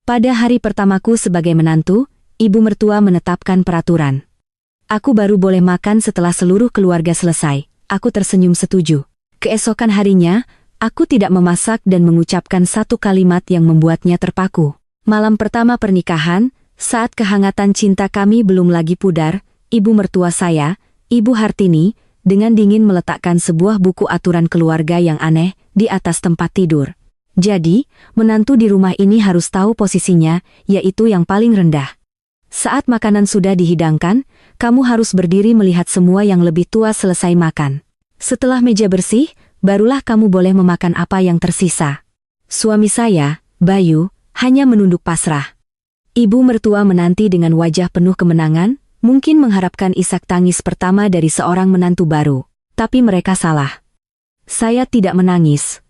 Pada hari pertamaku sebagai menantu, ibu mertua menetapkan peraturan. Aku baru boleh makan setelah seluruh keluarga selesai. Aku tersenyum setuju. Keesokan harinya, aku tidak memasak dan mengucapkan satu kalimat yang membuatnya terpaku. Malam pertama pernikahan, saat kehangatan cinta kami belum lagi pudar, ibu mertua saya, Ibu Hartini, dengan dingin meletakkan sebuah buku aturan keluarga yang aneh di atas tempat tidur. Jadi, menantu di rumah ini harus tahu posisinya, yaitu yang paling rendah. Saat makanan sudah dihidangkan, kamu harus berdiri melihat semua yang lebih tua selesai makan. Setelah meja bersih, barulah kamu boleh memakan apa yang tersisa. Suami saya, Bayu, hanya menunduk pasrah. Ibu mertua menanti dengan wajah penuh kemenangan, mungkin mengharapkan isak tangis pertama dari seorang menantu baru. Tapi mereka salah. Saya tidak menangis.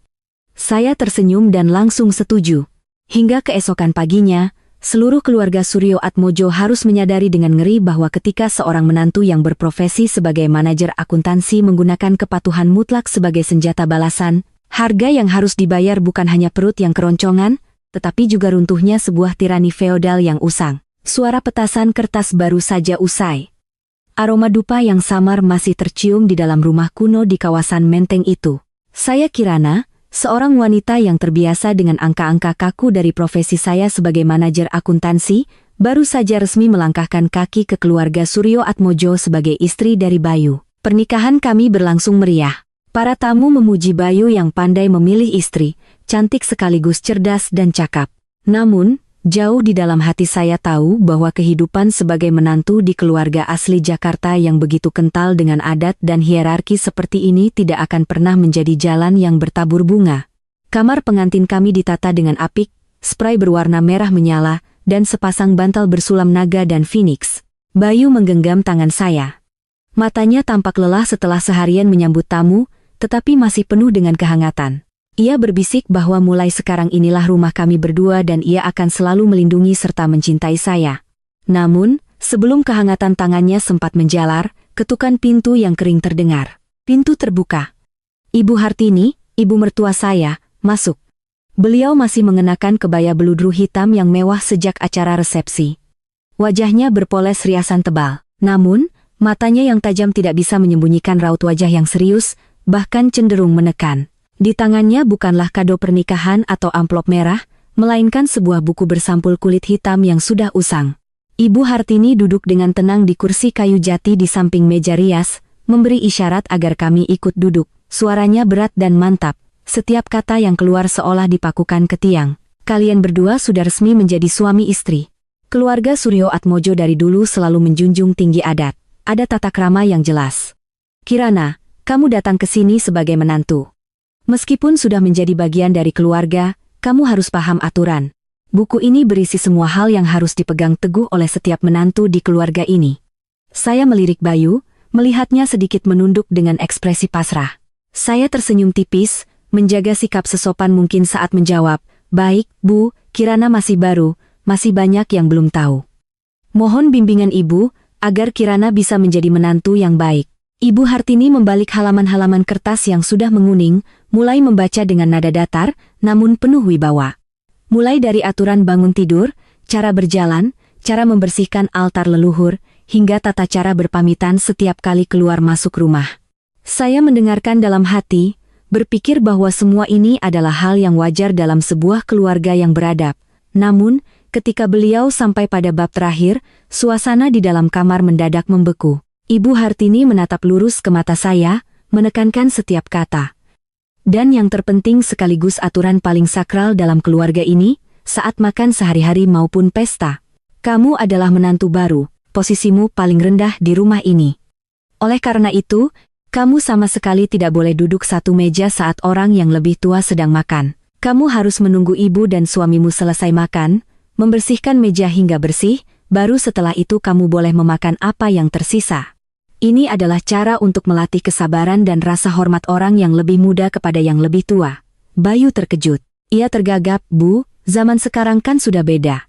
Saya tersenyum dan langsung setuju. Hingga keesokan paginya, seluruh keluarga Suryo Atmojo harus menyadari dengan ngeri bahwa ketika seorang menantu yang berprofesi sebagai manajer akuntansi menggunakan kepatuhan mutlak sebagai senjata balasan, harga yang harus dibayar bukan hanya perut yang keroncongan, tetapi juga runtuhnya sebuah tirani feodal yang usang. Suara petasan kertas baru saja usai. Aroma dupa yang samar masih tercium di dalam rumah kuno di kawasan Menteng itu. Saya Kirana, seorang wanita yang terbiasa dengan angka-angka kaku dari profesi saya sebagai manajer akuntansi, baru saja resmi melangkahkan kaki ke keluarga Suryo Atmojo sebagai istri dari Bayu. Pernikahan kami berlangsung meriah. Para tamu memuji Bayu yang pandai memilih istri, cantik sekaligus cerdas dan cakap. Namun, jauh di dalam hati saya tahu bahwa kehidupan sebagai menantu di keluarga asli Jakarta yang begitu kental dengan adat dan hierarki seperti ini tidak akan pernah menjadi jalan yang bertabur bunga. Kamar pengantin kami ditata dengan apik, spray berwarna merah menyala, dan sepasang bantal bersulam naga dan phoenix. Bayu menggenggam tangan saya. Matanya tampak lelah setelah seharian menyambut tamu, tetapi masih penuh dengan kehangatan. Ia berbisik bahwa mulai sekarang inilah rumah kami berdua dan ia akan selalu melindungi serta mencintai saya. Namun, sebelum kehangatan tangannya sempat menjalar, ketukan pintu yang kering terdengar. Pintu terbuka. Ibu Hartini, ibu mertua saya, masuk. Beliau masih mengenakan kebaya beludru hitam yang mewah sejak acara resepsi. Wajahnya berpoles riasan tebal. Namun, matanya yang tajam tidak bisa menyembunyikan raut wajah yang serius, bahkan cenderung menekan. Di tangannya bukanlah kado pernikahan atau amplop merah, melainkan sebuah buku bersampul kulit hitam yang sudah usang. Ibu Hartini duduk dengan tenang di kursi kayu jati di samping meja rias, memberi isyarat agar kami ikut duduk. Suaranya berat dan mantap, setiap kata yang keluar seolah dipakukan ke tiang. Kalian berdua sudah resmi menjadi suami istri. Keluarga Suryo Atmojo dari dulu selalu menjunjung tinggi adat. Ada tata krama yang jelas. Kirana, kamu datang ke sini sebagai menantu. Meskipun sudah menjadi bagian dari keluarga, kamu harus paham aturan. Buku ini berisi semua hal yang harus dipegang teguh oleh setiap menantu di keluarga ini. Saya melirik Bayu, melihatnya sedikit menunduk dengan ekspresi pasrah. Saya tersenyum tipis, menjaga sikap sesopan mungkin saat menjawab, "Baik, Bu, Kirana masih baru, masih banyak yang belum tahu. Mohon bimbingan Ibu, agar Kirana bisa menjadi menantu yang baik." Ibu Hartini membalik halaman-halaman kertas yang sudah menguning, mulai membaca dengan nada datar, namun penuh wibawa. Mulai dari aturan bangun tidur, cara berjalan, cara membersihkan altar leluhur, hingga tata cara berpamitan setiap kali keluar masuk rumah. Saya mendengarkan dalam hati, berpikir bahwa semua ini adalah hal yang wajar dalam sebuah keluarga yang beradab. Namun, ketika beliau sampai pada bab terakhir, suasana di dalam kamar mendadak membeku. Ibu Hartini menatap lurus ke mata saya, menekankan setiap kata. Dan yang terpenting sekaligus aturan paling sakral dalam keluarga ini, saat makan sehari-hari maupun pesta. Kamu adalah menantu baru, posisimu paling rendah di rumah ini. Oleh karena itu, kamu sama sekali tidak boleh duduk satu meja saat orang yang lebih tua sedang makan. Kamu harus menunggu ibu dan suamimu selesai makan, membersihkan meja hingga bersih, baru setelah itu kamu boleh memakan apa yang tersisa. Ini adalah cara untuk melatih kesabaran dan rasa hormat orang yang lebih muda kepada yang lebih tua. Bayu terkejut. Ia tergagap, "Bu, zaman sekarang kan sudah beda.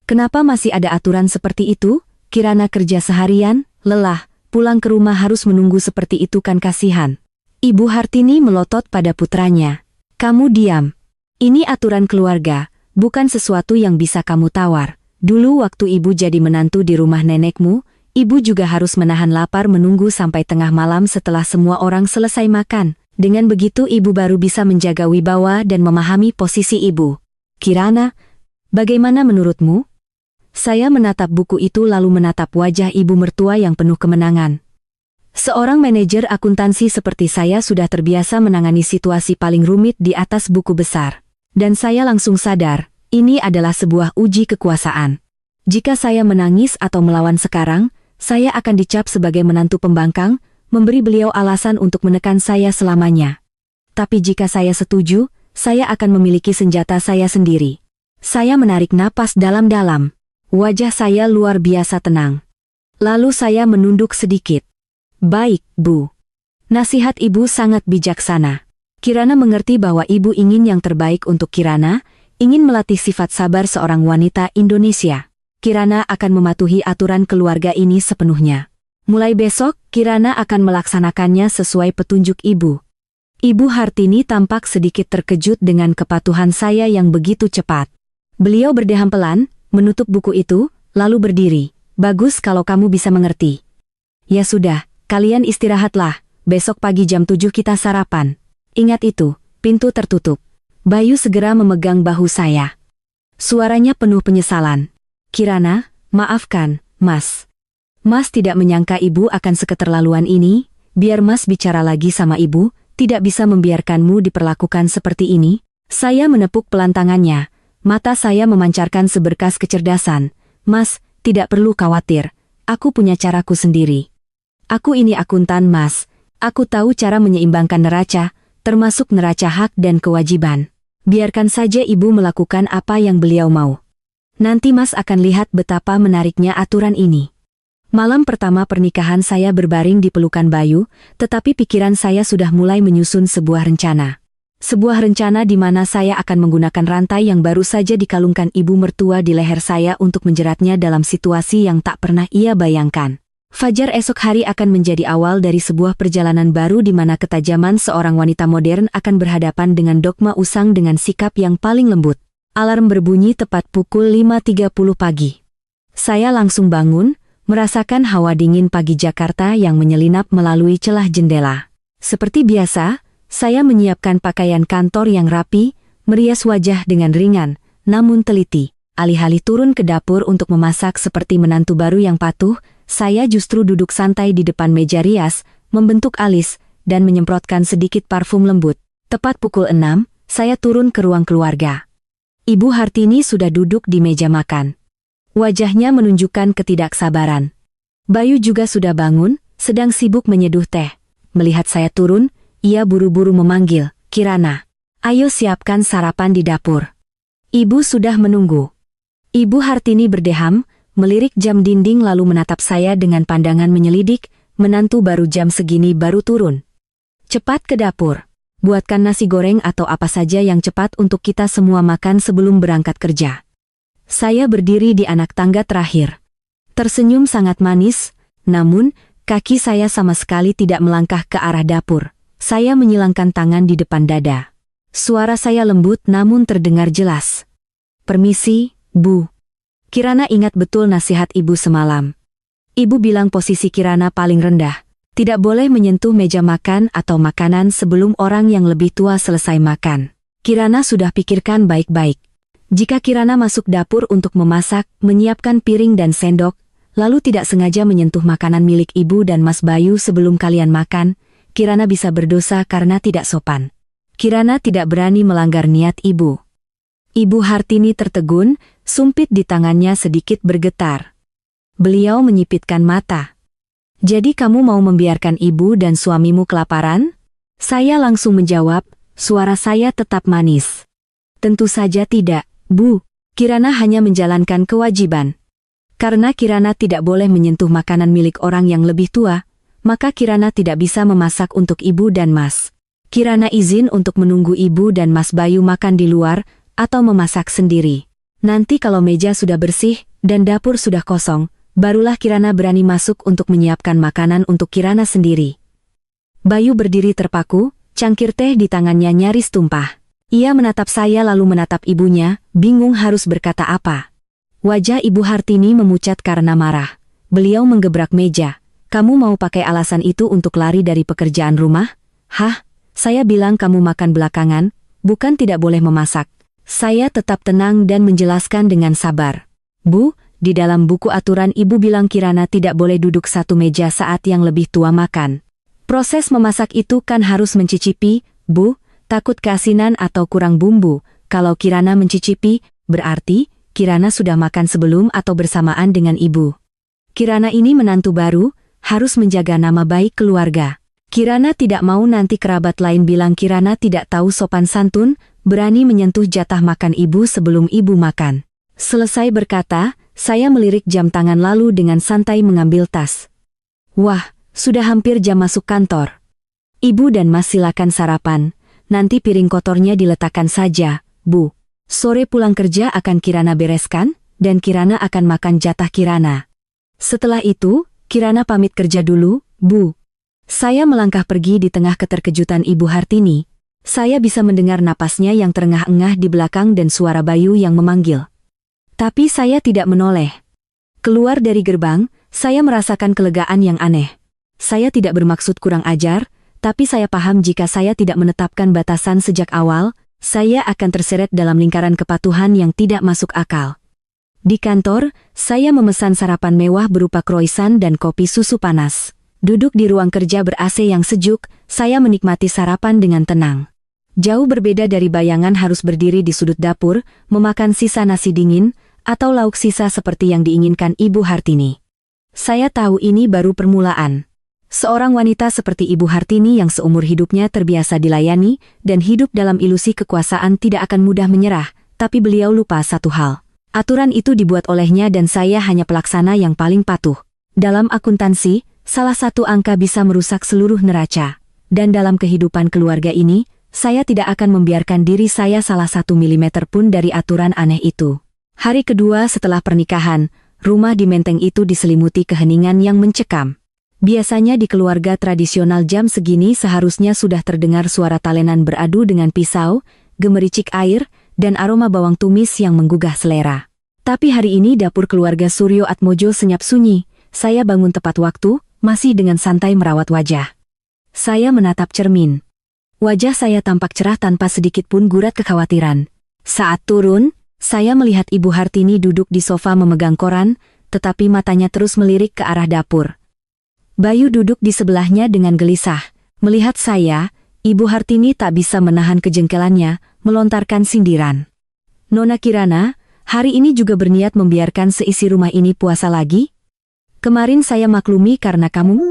Kenapa masih ada aturan seperti itu? Kirana kerja seharian, lelah, pulang ke rumah harus menunggu seperti itu kan kasihan." Ibu Hartini melotot pada putranya. "Kamu diam. Ini aturan keluarga, bukan sesuatu yang bisa kamu tawar. Dulu waktu ibu jadi menantu di rumah nenekmu, ibu juga harus menahan lapar menunggu sampai tengah malam setelah semua orang selesai makan. Dengan begitu ibu baru bisa menjaga wibawa dan memahami posisi ibu. Kirana, bagaimana menurutmu? Saya menatap buku itu lalu menatap wajah ibu mertua yang penuh kemenangan. Seorang manajer akuntansi seperti saya sudah terbiasa menangani situasi paling rumit di atas buku besar. Dan saya langsung sadar, ini adalah sebuah uji kekuasaan. Jika saya menangis atau melawan sekarang, saya akan dicap sebagai menantu pembangkang, memberi beliau alasan untuk menekan saya selamanya. Tapi jika saya setuju, saya akan memiliki senjata saya sendiri. Saya menarik napas dalam-dalam. Wajah saya luar biasa tenang. Lalu saya menunduk sedikit. Baik, Bu. Nasihat ibu sangat bijaksana. Kirana mengerti bahwa ibu ingin yang terbaik untuk Kirana, ingin melatih sifat sabar seorang wanita Indonesia. Kirana akan mematuhi aturan keluarga ini sepenuhnya. Mulai besok, Kirana akan melaksanakannya sesuai petunjuk ibu. Ibu Hartini tampak sedikit terkejut dengan kepatuhan saya yang begitu cepat. Beliau berdeham pelan, menutup buku itu, lalu berdiri. Bagus kalau kamu bisa mengerti. Ya sudah, kalian istirahatlah, besok pagi jam 7 kita sarapan. Ingat itu, pintu tertutup. Bayu segera memegang bahu saya. Suaranya penuh penyesalan. Kirana, maafkan, Mas. Mas tidak menyangka ibu akan seketerlaluan ini, biar Mas bicara lagi sama ibu, tidak bisa membiarkanmu diperlakukan seperti ini. Saya menepuk pelan tangannya. Mata saya memancarkan seberkas kecerdasan. Mas, tidak perlu khawatir. Aku punya caraku sendiri. Aku ini akuntan, Mas. Aku tahu cara menyeimbangkan neraca, termasuk neraca hak dan kewajiban. Biarkan saja ibu melakukan apa yang beliau mau. Nanti Mas akan lihat betapa menariknya aturan ini. Malam pertama pernikahan saya berbaring di pelukan Bayu, tetapi pikiran saya sudah mulai menyusun sebuah rencana. Sebuah rencana di mana saya akan menggunakan rantai yang baru saja dikalungkan ibu mertua di leher saya untuk menjeratnya dalam situasi yang tak pernah ia bayangkan. Fajar esok hari akan menjadi awal dari sebuah perjalanan baru di mana ketajaman seorang wanita modern akan berhadapan dengan dogma usang dengan sikap yang paling lembut. Alarm berbunyi tepat pukul 5.30 pagi. Saya langsung bangun, merasakan hawa dingin pagi Jakarta yang menyelinap melalui celah jendela. Seperti biasa, saya menyiapkan pakaian kantor yang rapi, merias wajah dengan ringan, namun teliti. Alih-alih turun ke dapur untuk memasak seperti menantu baru yang patuh, saya justru duduk santai di depan meja rias, membentuk alis, dan menyemprotkan sedikit parfum lembut. Tepat pukul 6, saya turun ke ruang keluarga. Ibu Hartini sudah duduk di meja makan. Wajahnya menunjukkan ketidaksabaran. Bayu juga sudah bangun, sedang sibuk menyeduh teh. Melihat saya turun, ia buru-buru memanggil, Kirana. Ayo siapkan sarapan di dapur. Ibu sudah menunggu. Ibu Hartini berdeham, melirik jam dinding lalu menatap saya dengan pandangan menyelidik, menantu baru jam segini baru turun. Cepat ke dapur. Buatkan nasi goreng atau apa saja yang cepat untuk kita semua makan sebelum berangkat kerja. Saya berdiri di anak tangga terakhir. Tersenyum sangat manis, namun, kaki saya sama sekali tidak melangkah ke arah dapur. Saya menyilangkan tangan di depan dada. Suara saya lembut namun terdengar jelas. Permisi, Bu. Kirana ingat betul nasihat ibu semalam. Ibu bilang posisi Kirana paling rendah. Tidak boleh menyentuh meja makan atau makanan sebelum orang yang lebih tua selesai makan. Kirana sudah pikirkan baik-baik. Jika Kirana masuk dapur untuk memasak, menyiapkan piring dan sendok, lalu tidak sengaja menyentuh makanan milik ibu dan Mas Bayu sebelum kalian makan, Kirana bisa berdosa karena tidak sopan. Kirana tidak berani melanggar niat ibu. Ibu Hartini tertegun, sumpit di tangannya sedikit bergetar. Beliau menyipitkan mata. Jadi kamu mau membiarkan ibu dan suamimu kelaparan? Saya langsung menjawab, suara saya tetap manis. Tentu saja tidak, Bu. Kirana hanya menjalankan kewajiban. Karena Kirana tidak boleh menyentuh makanan milik orang yang lebih tua, maka Kirana tidak bisa memasak untuk ibu dan Mas. Kirana izin untuk menunggu ibu dan Mas Bayu makan di luar, atau memasak sendiri. Nanti kalau meja sudah bersih, dan dapur sudah kosong, barulah Kirana berani masuk untuk menyiapkan makanan untuk Kirana sendiri. Bayu berdiri terpaku, cangkir teh di tangannya nyaris tumpah. Ia menatap saya lalu menatap ibunya, bingung harus berkata apa. Wajah Ibu Hartini memucat karena marah. Beliau menggebrak meja. Kamu mau pakai alasan itu untuk lari dari pekerjaan rumah? Hah? Saya bilang kamu makan belakangan, bukan tidak boleh memasak. Saya tetap tenang dan menjelaskan dengan sabar. Bu, di dalam buku aturan ibu bilang Kirana tidak boleh duduk satu meja saat yang lebih tua makan. Proses memasak itu kan harus mencicipi, Bu. Takut keasinan atau kurang bumbu. Kalau Kirana mencicipi, berarti Kirana sudah makan sebelum atau bersamaan dengan ibu. Kirana ini menantu baru, harus menjaga nama baik keluarga. Kirana tidak mau nanti kerabat lain bilang Kirana tidak tahu sopan santun, berani menyentuh jatah makan ibu sebelum ibu makan. Selesai berkata, saya melirik jam tangan lalu dengan santai mengambil tas. Wah, sudah hampir jam masuk kantor. Ibu dan Mas silakan sarapan. Nanti piring kotornya diletakkan saja, Bu. Sore pulang kerja akan Kirana bereskan, dan Kirana akan makan jatah Kirana. Setelah itu, Kirana pamit kerja dulu, Bu. Saya melangkah pergi di tengah keterkejutan Ibu Hartini. Saya bisa mendengar napasnya yang terengah-engah di belakang dan suara Bayu yang memanggil. Tapi saya tidak menoleh. Keluar dari gerbang, saya merasakan kelegaan yang aneh. Saya tidak bermaksud kurang ajar, tapi saya paham jika saya tidak menetapkan batasan sejak awal, saya akan terseret dalam lingkaran kepatuhan yang tidak masuk akal. Di kantor, saya memesan sarapan mewah berupa croissant dan kopi susu panas. Duduk di ruang kerja ber-AC yang sejuk, saya menikmati sarapan dengan tenang. Jauh berbeda dari bayangan harus berdiri di sudut dapur, memakan sisa nasi dingin, atau lauk sisa seperti yang diinginkan Ibu Hartini. Saya tahu ini baru permulaan. Seorang wanita seperti Ibu Hartini yang seumur hidupnya terbiasa dilayani dan hidup dalam ilusi kekuasaan tidak akan mudah menyerah, tapi beliau lupa satu hal. Aturan itu dibuat olehnya dan saya hanya pelaksana yang paling patuh. Dalam akuntansi, salah satu angka bisa merusak seluruh neraca. Dan dalam kehidupan keluarga ini, saya tidak akan membiarkan diri saya salah 1 milimeter pun dari aturan aneh itu. Hari kedua setelah pernikahan, rumah di menteng itu diselimuti keheningan yang mencekam. Biasanya di keluarga tradisional jam segini seharusnya sudah terdengar suara talenan beradu dengan pisau, gemericik air, dan aroma bawang tumis yang menggugah selera. Tapi hari ini dapur keluarga Suryo Atmojo senyap sunyi. Saya bangun tepat waktu, masih dengan santai merawat wajah. Saya menatap cermin. Wajah saya tampak cerah tanpa sedikit pun gurat kekhawatiran. Saat turun, saya melihat Ibu Hartini duduk di sofa memegang koran, tetapi matanya terus melirik ke arah dapur. Bayu duduk di sebelahnya dengan gelisah. Melihat saya, Ibu Hartini tak bisa menahan kejengkelannya, melontarkan sindiran. Nona Kirana, hari ini juga berniat membiarkan seisi rumah ini puasa lagi? Kemarin saya maklumi karena kamu.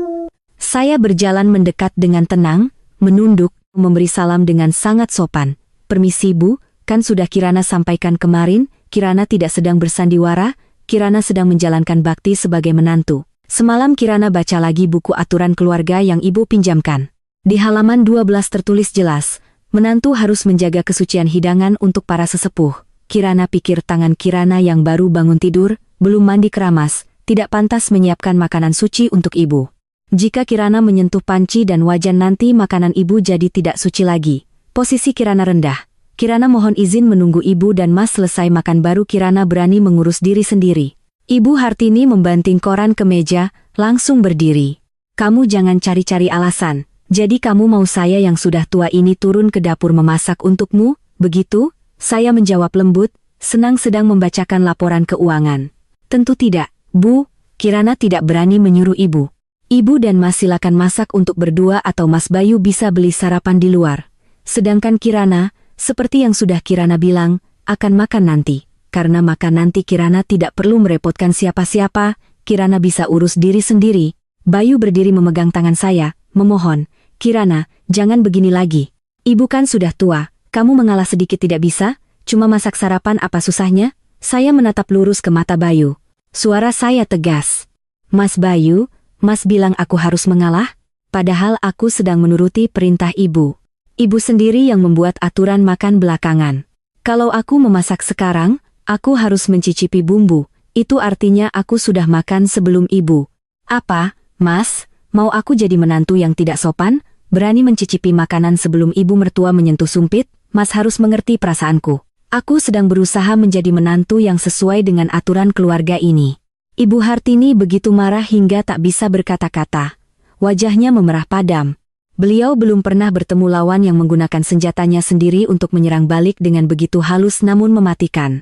Saya berjalan mendekat dengan tenang, menunduk, memberi salam dengan sangat sopan. Permisi Bu, kan sudah Kirana sampaikan kemarin, Kirana tidak sedang bersandiwara, Kirana sedang menjalankan bakti sebagai menantu. Semalam Kirana baca lagi buku aturan keluarga yang ibu pinjamkan. Di halaman 12 tertulis jelas, menantu harus menjaga kesucian hidangan untuk para sesepuh. Kirana pikir tangan Kirana yang baru bangun tidur, belum mandi keramas, tidak pantas menyiapkan makanan suci untuk ibu. Jika Kirana menyentuh panci dan wajan nanti makanan ibu jadi tidak suci lagi. Posisi Kirana rendah. Kirana mohon izin menunggu ibu dan Mas selesai makan baru Kirana berani mengurus diri sendiri. Ibu Hartini membanting koran ke meja, langsung berdiri. Kamu jangan cari-cari alasan. Jadi kamu mau saya yang sudah tua ini turun ke dapur memasak untukmu, begitu? Saya menjawab lembut, senang sedang membacakan laporan keuangan. Tentu tidak, Bu. Kirana tidak berani menyuruh ibu. Ibu dan Mas silakan masak untuk berdua atau Mas Bayu bisa beli sarapan di luar. Sedangkan Kirana, seperti yang sudah Kirana bilang, akan makan nanti. Karena makan nanti Kirana tidak perlu merepotkan siapa-siapa, Kirana bisa urus diri sendiri. Bayu berdiri memegang tangan saya, memohon, Kirana, jangan begini lagi. Ibu kan sudah tua, kamu mengalah sedikit tidak bisa? Cuma masak sarapan apa susahnya? Saya menatap lurus ke mata Bayu. Suara saya tegas. Mas Bayu, Mas bilang aku harus mengalah? Padahal aku sedang menuruti perintah ibu. Ibu sendiri yang membuat aturan makan belakangan. Kalau aku memasak sekarang, aku harus mencicipi bumbu, itu artinya aku sudah makan sebelum ibu. Apa, Mas, mau aku jadi menantu yang tidak sopan? Berani mencicipi makanan sebelum ibu mertua menyentuh sumpit? Mas harus mengerti perasaanku. Aku sedang berusaha menjadi menantu yang sesuai dengan aturan keluarga ini. Ibu Hartini begitu marah hingga tak bisa berkata-kata. Wajahnya memerah padam. Beliau belum pernah bertemu lawan yang menggunakan senjatanya sendiri untuk menyerang balik dengan begitu halus namun mematikan.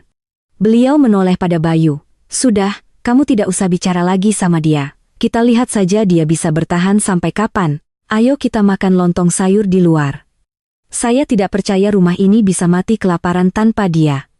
Beliau menoleh pada Bayu. Sudah, kamu tidak usah bicara lagi sama dia. Kita lihat saja dia bisa bertahan sampai kapan. Ayo kita makan lontong sayur di luar. Saya tidak percaya rumah ini bisa mati kelaparan tanpa dia.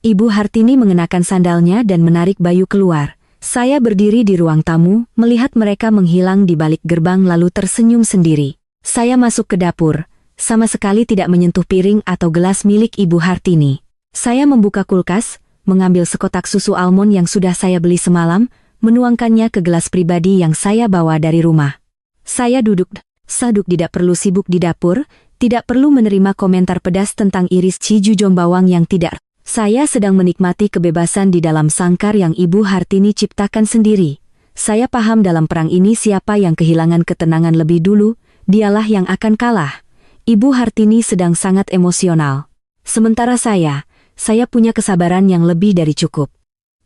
Ibu Hartini mengenakan sandalnya dan menarik Bayu keluar. Saya berdiri di ruang tamu, melihat mereka menghilang di balik gerbang lalu tersenyum sendiri. Saya masuk ke dapur, sama sekali tidak menyentuh piring atau gelas milik Ibu Hartini. Saya membuka kulkas, mengambil sekotak susu almond yang sudah saya beli semalam, menuangkannya ke gelas pribadi yang saya bawa dari rumah. Saya duduk, tidak perlu sibuk di dapur, tidak perlu menerima komentar pedas tentang iris ciju jombawang yang tidak. Saya sedang menikmati kebebasan di dalam sangkar yang Ibu Hartini ciptakan sendiri. Saya paham dalam perang ini siapa yang kehilangan ketenangan lebih dulu, dialah yang akan kalah. Ibu Hartini sedang sangat emosional. Sementara saya punya kesabaran yang lebih dari cukup.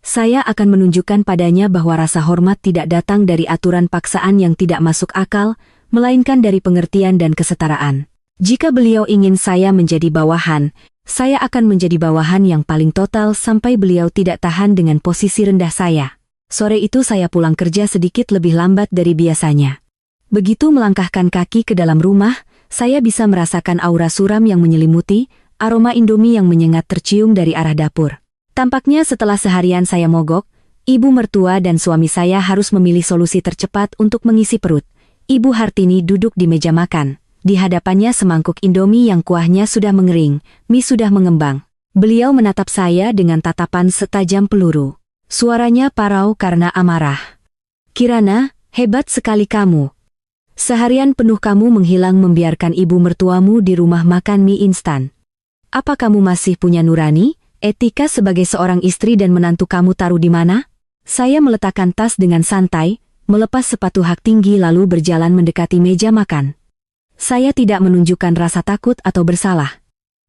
Saya akan menunjukkan padanya bahwa rasa hormat tidak datang dari aturan paksaan yang tidak masuk akal, melainkan dari pengertian dan kesetaraan. Jika beliau ingin saya menjadi bawahan, saya akan menjadi bawahan yang paling total sampai beliau tidak tahan dengan posisi rendah saya. Sore itu saya pulang kerja sedikit lebih lambat dari biasanya. Begitu melangkahkan kaki ke dalam rumah, saya bisa merasakan aura suram yang menyelimuti, aroma Indomie yang menyengat tercium dari arah dapur. Tampaknya setelah seharian saya mogok, ibu mertua dan suami saya harus memilih solusi tercepat untuk mengisi perut. Ibu Hartini duduk di meja makan. Di hadapannya semangkuk Indomie yang kuahnya sudah mengering, mie sudah mengembang. Beliau menatap saya dengan tatapan setajam peluru. Suaranya parau karena amarah. Kirana, hebat sekali kamu. Seharian penuh kamu menghilang membiarkan ibu mertuamu di rumah makan mie instan. Apa kamu masih punya nurani? Etika sebagai seorang istri dan menantu kamu taruh di mana? Saya meletakkan tas dengan santai, melepas sepatu hak tinggi lalu berjalan mendekati meja makan. Saya tidak menunjukkan rasa takut atau bersalah.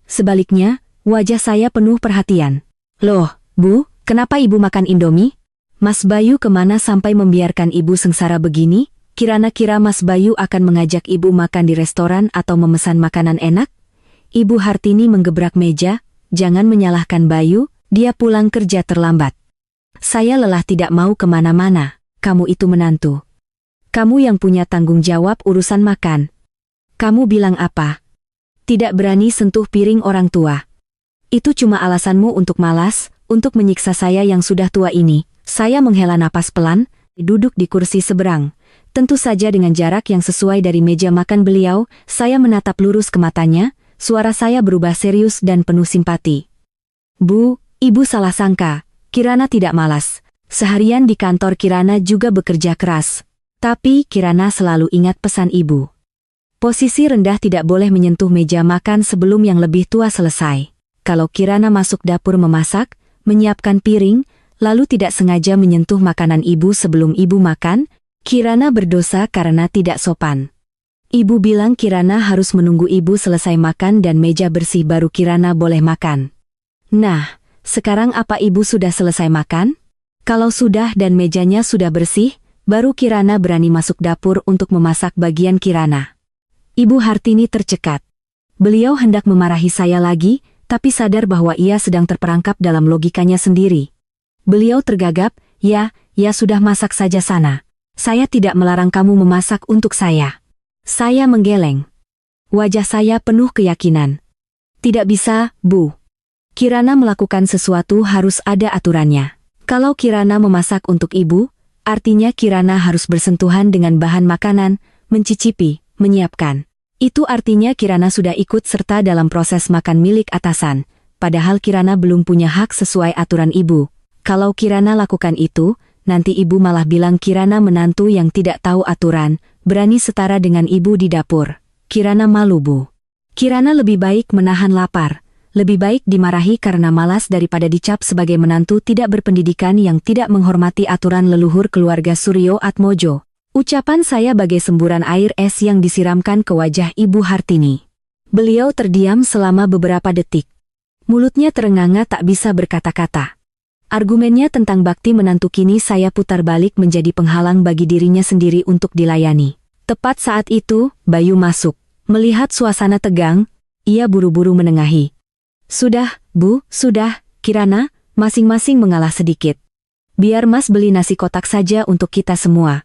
Sebaliknya, wajah saya penuh perhatian. Loh, Bu, kenapa ibu makan Indomie? Mas Bayu kemana sampai membiarkan ibu sengsara begini? Kirana kira Mas Bayu akan mengajak ibu makan di restoran atau memesan makanan enak? Ibu Hartini menggebrak meja, jangan menyalahkan Bayu, dia pulang kerja terlambat. Saya lelah tidak mau kemana-mana, kamu itu menantu. Kamu yang punya tanggung jawab urusan makan. Kamu bilang apa? Tidak berani sentuh piring orang tua. Itu cuma alasanmu untuk malas, untuk menyiksa saya yang sudah tua ini. Saya menghela napas pelan, duduk di kursi seberang. Tentu saja dengan jarak yang sesuai dari meja makan beliau, saya menatap lurus ke matanya, suara saya berubah serius dan penuh simpati. Bu, ibu salah sangka, Kirana tidak malas. Seharian di kantor Kirana juga bekerja keras. Tapi Kirana selalu ingat pesan ibu. Posisi rendah tidak boleh menyentuh meja makan sebelum yang lebih tua selesai. Kalau Kirana masuk dapur memasak, menyiapkan piring, lalu tidak sengaja menyentuh makanan ibu sebelum ibu makan, Kirana berdosa karena tidak sopan. Ibu bilang Kirana harus menunggu ibu selesai makan dan meja bersih baru Kirana boleh makan. Nah, sekarang apa ibu sudah selesai makan? Kalau sudah dan mejanya sudah bersih, baru Kirana berani masuk dapur untuk memasak bagian Kirana. Ibu Hartini tercekat. Beliau hendak memarahi saya lagi, tapi sadar bahwa ia sedang terperangkap dalam logikanya sendiri. Beliau tergagap, ya sudah masak saja sana. Saya tidak melarang kamu memasak untuk saya. Saya menggeleng. Wajah saya penuh keyakinan. Tidak bisa, Bu. Kirana melakukan sesuatu harus ada aturannya. Kalau Kirana memasak untuk ibu, artinya Kirana harus bersentuhan dengan bahan makanan, mencicipi, menyiapkan. Itu artinya Kirana sudah ikut serta dalam proses makan milik atasan, padahal Kirana belum punya hak sesuai aturan ibu. Kalau Kirana lakukan itu, nanti ibu malah bilang Kirana menantu yang tidak tahu aturan, berani setara dengan ibu di dapur. Kirana malu, Bu. Kirana lebih baik menahan lapar, lebih baik dimarahi karena malas daripada dicap sebagai menantu tidak berpendidikan yang tidak menghormati aturan leluhur keluarga Suryo Atmojo. Ucapan saya bagai semburan air es yang disiramkan ke wajah Ibu Hartini. Beliau terdiam selama beberapa detik. Mulutnya terenganga tak bisa berkata-kata. Argumennya tentang bakti menantu kini saya putar balik menjadi penghalang bagi dirinya sendiri untuk dilayani. Tepat saat itu, Bayu masuk. Melihat suasana tegang, ia buru-buru menengahi. "Sudah, Bu, sudah, Kirana," masing-masing mengalah sedikit. "Biar Mas beli nasi kotak saja untuk kita semua."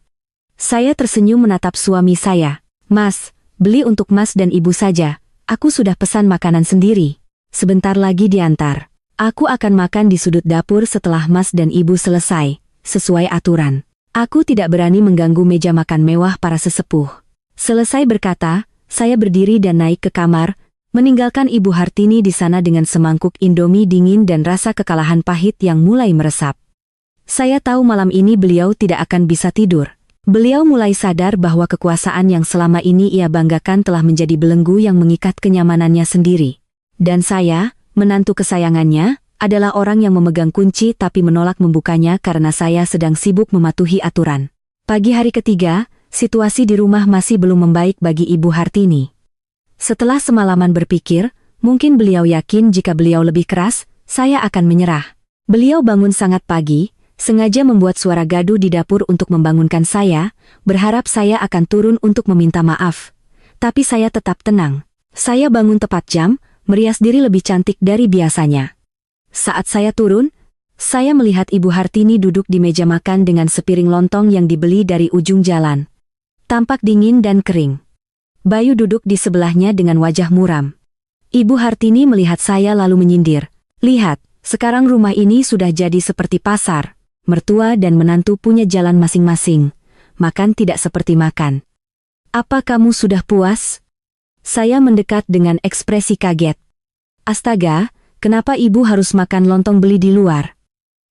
Saya tersenyum menatap suami saya. "Mas, beli untuk Mas dan Ibu saja. Aku sudah pesan makanan sendiri. Sebentar lagi diantar. Aku akan makan di sudut dapur setelah Mas dan Ibu selesai, sesuai aturan. Aku tidak berani mengganggu meja makan mewah para sesepuh." Selesai berkata, saya berdiri dan naik ke kamar, meninggalkan Ibu Hartini di sana dengan semangkuk Indomie dingin dan rasa kekalahan pahit yang mulai meresap. Saya tahu malam ini beliau tidak akan bisa tidur. Beliau mulai sadar bahwa kekuasaan yang selama ini ia banggakan telah menjadi belenggu yang mengikat kenyamanannya sendiri. Dan saya, menantu kesayangannya, adalah orang yang memegang kunci tapi menolak membukanya karena saya sedang sibuk mematuhi aturan. Pagi hari ketiga, situasi di rumah masih belum membaik bagi Ibu Hartini. Setelah semalaman berpikir, mungkin beliau yakin jika beliau lebih keras, saya akan menyerah. Beliau bangun sangat pagi, sengaja membuat suara gaduh di dapur untuk membangunkan saya, berharap saya akan turun untuk meminta maaf. Tapi saya tetap tenang. Saya bangun tepat jam, merias diri lebih cantik dari biasanya. Saat saya turun, saya melihat Ibu Hartini duduk di meja makan dengan sepiring lontong yang dibeli dari ujung jalan. Tampak dingin dan kering. Bayu duduk di sebelahnya dengan wajah muram. Ibu Hartini melihat saya lalu menyindir. "Lihat, sekarang rumah ini sudah jadi seperti pasar. Mertua dan menantu punya jalan masing-masing. Makan tidak seperti makan. Apa kamu sudah puas?" Saya mendekat dengan ekspresi kaget. "Astaga, kenapa Ibu harus makan lontong beli di luar?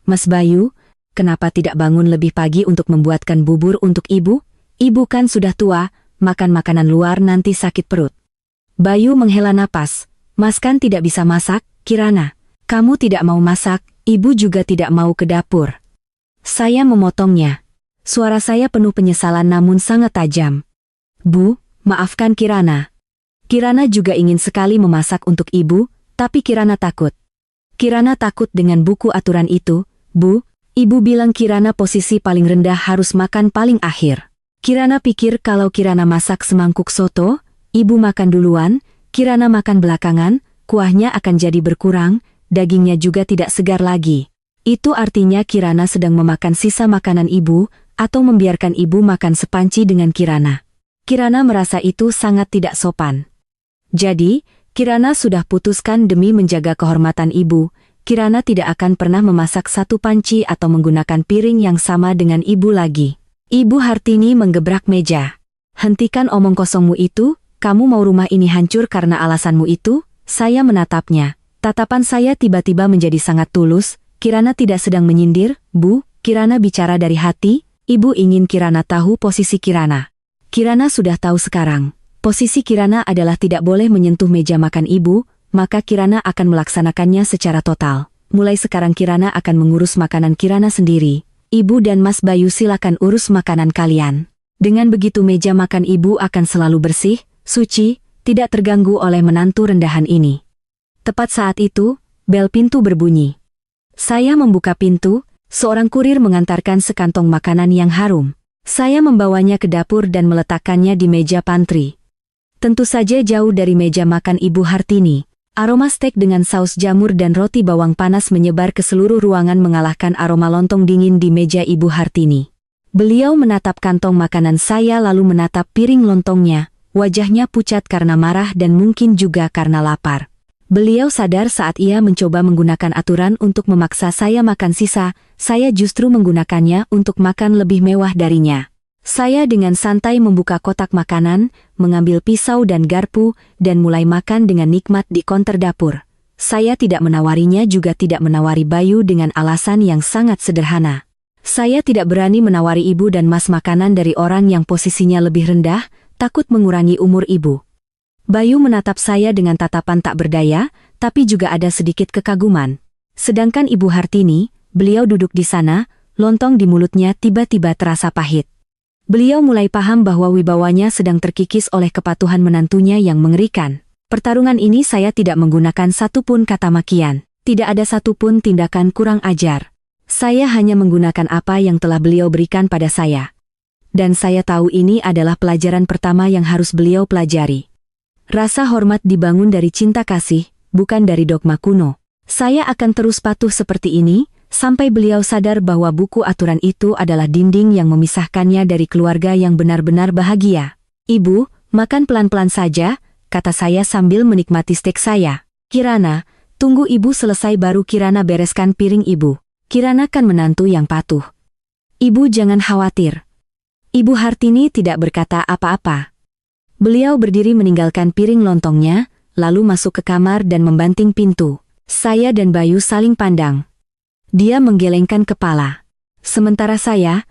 Mas Bayu, kenapa tidak bangun lebih pagi untuk membuatkan bubur untuk Ibu? Ibu kan sudah tua, makan makanan luar nanti sakit perut." Bayu menghela napas. "Mas kan tidak bisa masak, Kirana. Kamu tidak mau masak, Ibu juga tidak mau ke dapur." Saya memotongnya. Suara saya penuh penyesalan namun sangat tajam. "Bu, maafkan Kirana. Kirana juga ingin sekali memasak untuk Ibu, tapi Kirana takut." "Kirana takut dengan buku aturan itu, Bu. Ibu bilang Kirana posisi paling rendah harus makan paling akhir. Kirana pikir kalau Kirana masak semangkuk soto, Ibu makan duluan, Kirana makan belakangan, kuahnya akan jadi berkurang, dagingnya juga tidak segar lagi. Itu artinya Kirana sedang memakan sisa makanan Ibu, atau membiarkan Ibu makan sepanci dengan Kirana. Kirana merasa itu sangat tidak sopan. Jadi, Kirana sudah putuskan demi menjaga kehormatan Ibu, Kirana tidak akan pernah memasak satu panci atau menggunakan piring yang sama dengan Ibu lagi." Ibu Hartini menggebrak meja. "Hentikan omong kosongmu itu, kamu mau rumah ini hancur karena alasanmu itu?" Saya menatapnya. Tatapan saya tiba-tiba menjadi sangat tulus. "Kirana tidak sedang menyindir, Bu, Kirana bicara dari hati, Ibu ingin Kirana tahu posisi Kirana. Kirana sudah tahu sekarang. Posisi Kirana adalah tidak boleh menyentuh meja makan Ibu, maka Kirana akan melaksanakannya secara total. Mulai sekarang Kirana akan mengurus makanan Kirana sendiri. Ibu dan Mas Bayu silakan urus makanan kalian. Dengan begitu meja makan Ibu akan selalu bersih, suci, tidak terganggu oleh menantu rendahan ini." Tepat saat itu, bel pintu berbunyi. Saya membuka pintu, seorang kurir mengantarkan sekantong makanan yang harum. Saya membawanya ke dapur dan meletakkannya di meja pantry. Tentu saja jauh dari meja makan Ibu Hartini. Aroma steak dengan saus jamur dan roti bawang panas menyebar ke seluruh ruangan mengalahkan aroma lontong dingin di meja Ibu Hartini. Beliau menatap kantong makanan saya lalu menatap piring lontongnya, wajahnya pucat karena marah dan mungkin juga karena lapar. Beliau sadar saat ia mencoba menggunakan aturan untuk memaksa saya makan sisa, saya justru menggunakannya untuk makan lebih mewah darinya. Saya dengan santai membuka kotak makanan, mengambil pisau dan garpu, dan mulai makan dengan nikmat di konter dapur. Saya tidak menawarinya juga tidak menawari Bayu dengan alasan yang sangat sederhana. Saya tidak berani menawari Ibu dan Mas makanan dari orang yang posisinya lebih rendah, takut mengurangi umur Ibu. Bayu menatap saya dengan tatapan tak berdaya, tapi juga ada sedikit kekaguman. Sedangkan Ibu Hartini, beliau duduk di sana, lontong di mulutnya tiba-tiba terasa pahit. Beliau mulai paham bahwa wibawanya sedang terkikis oleh kepatuhan menantunya yang mengerikan. Pertarungan ini saya tidak menggunakan satupun kata makian. Tidak ada satupun tindakan kurang ajar. Saya hanya menggunakan apa yang telah beliau berikan pada saya. Dan saya tahu ini adalah pelajaran pertama yang harus beliau pelajari. Rasa hormat dibangun dari cinta kasih, bukan dari dogma kuno. Saya akan terus patuh seperti ini, sampai beliau sadar bahwa buku aturan itu adalah dinding yang memisahkannya dari keluarga yang benar-benar bahagia. Ibu, makan pelan-pelan saja, kata saya sambil menikmati steak saya. Kirana, tunggu ibu selesai baru Kirana bereskan piring ibu. Kirana kan menantu yang patuh. Ibu jangan khawatir. Ibu Hartini tidak berkata apa-apa. Beliau berdiri meninggalkan piring lontongnya, lalu masuk ke kamar dan membanting pintu. Saya dan Bayu saling pandang. Dia menggelengkan kepala. Sementara saya